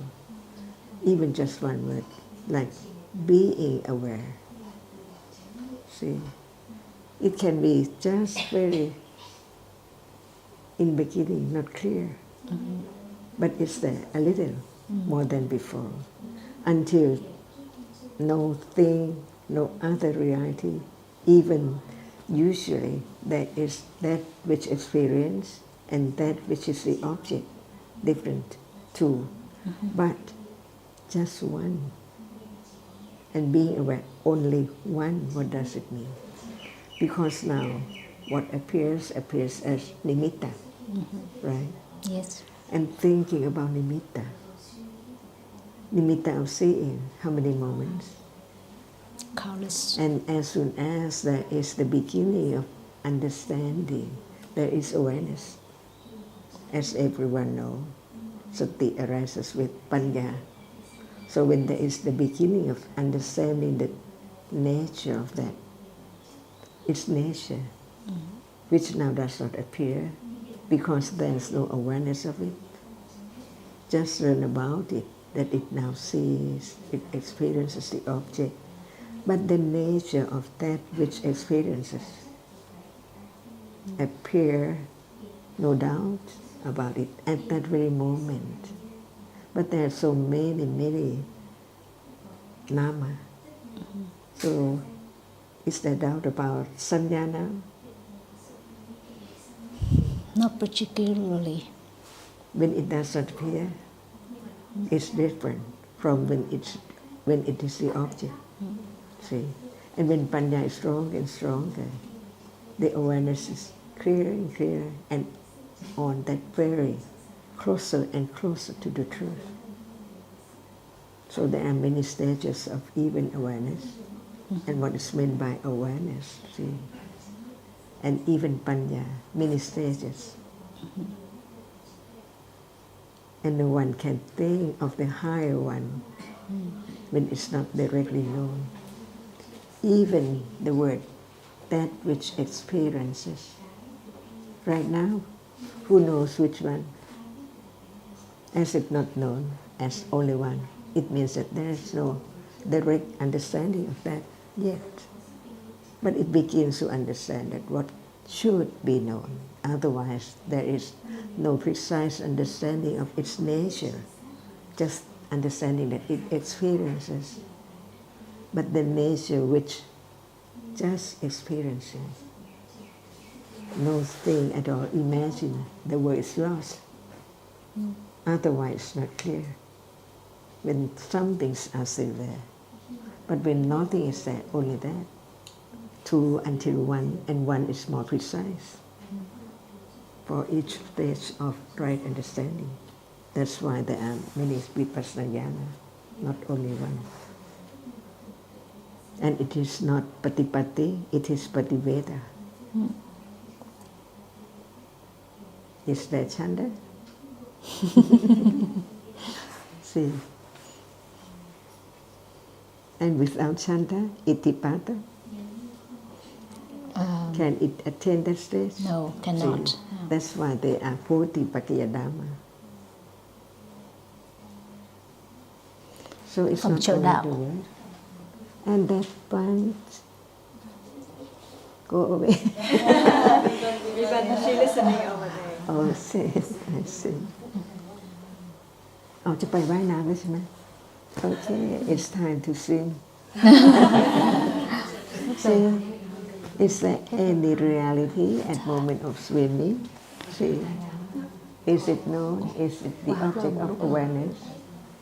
Even just one word, like being aware. See, it can be just very, in beginning, not clear, but it's there a little more than before, until no thing, no other reality, even usually there is that which experience and that which is the object, different too, but just one. And being aware, only one, what does it mean? Because now what appears as nimitta, right?
Yes.
And thinking about nimitta of seeing, how many moments?
Countless.
And as soon as there is the beginning of understanding, there is awareness. As everyone knows, sati arises with panya. So when there is the beginning of understanding the nature of that, its nature, which now does not appear because there is no awareness of it, just learn about it, that it now sees, it experiences the object, but the nature of that which experiences appear, no doubt about it at that very moment. But there are so many nama. So is there doubt about sanya now?
Not particularly.
When it does not appear? It's different from when it is the object. See, and when panya is stronger and stronger, the awareness is clearer and clearer, and on that very closer and closer to the truth. So there are many stages of even awareness, and what is meant by awareness, see, and even panya, many stages. And no one can think of the higher one when it's not directly known. Even the word, that which experiences. Right now, who knows which one? As it not known as only one, it means that there is no direct understanding of that yet. But it begins to understand that what should be known. Otherwise, there is no precise understanding of its nature, just understanding that it experiences. But the nature which just experiencing, no thing at all, imagine the word is lost. Otherwise, it's not clear. When some things are still there, but when nothing is there, only that. Two until one, and one is more precise for each stage of right understanding. That's why there are many vipassana jhana, not only one. And it is not patipatti, it is pativeda. Is that Chanda? See. And without Chanda, itipata, can it attain that stage?
No, cannot.
See, that's why they are 40 Pakaya Dhamma. So it's
From
not
Châu
only
Đạo.
the word. And that point, go away.
She's listening over there.
Oh, I see. I see. เอาจะไปว่ายน้ำแล้วใช่ไหม Okay, it's time to swim. See, is there any reality at moment of swimming? See, is it known? Is it the object of awareness?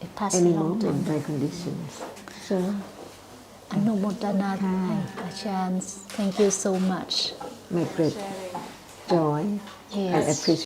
It passes
Any
along
moment
time.
by conditions. So,
Anumodana, Ajahn. Thank you so much.
my great joy and
Yes.
appreciation.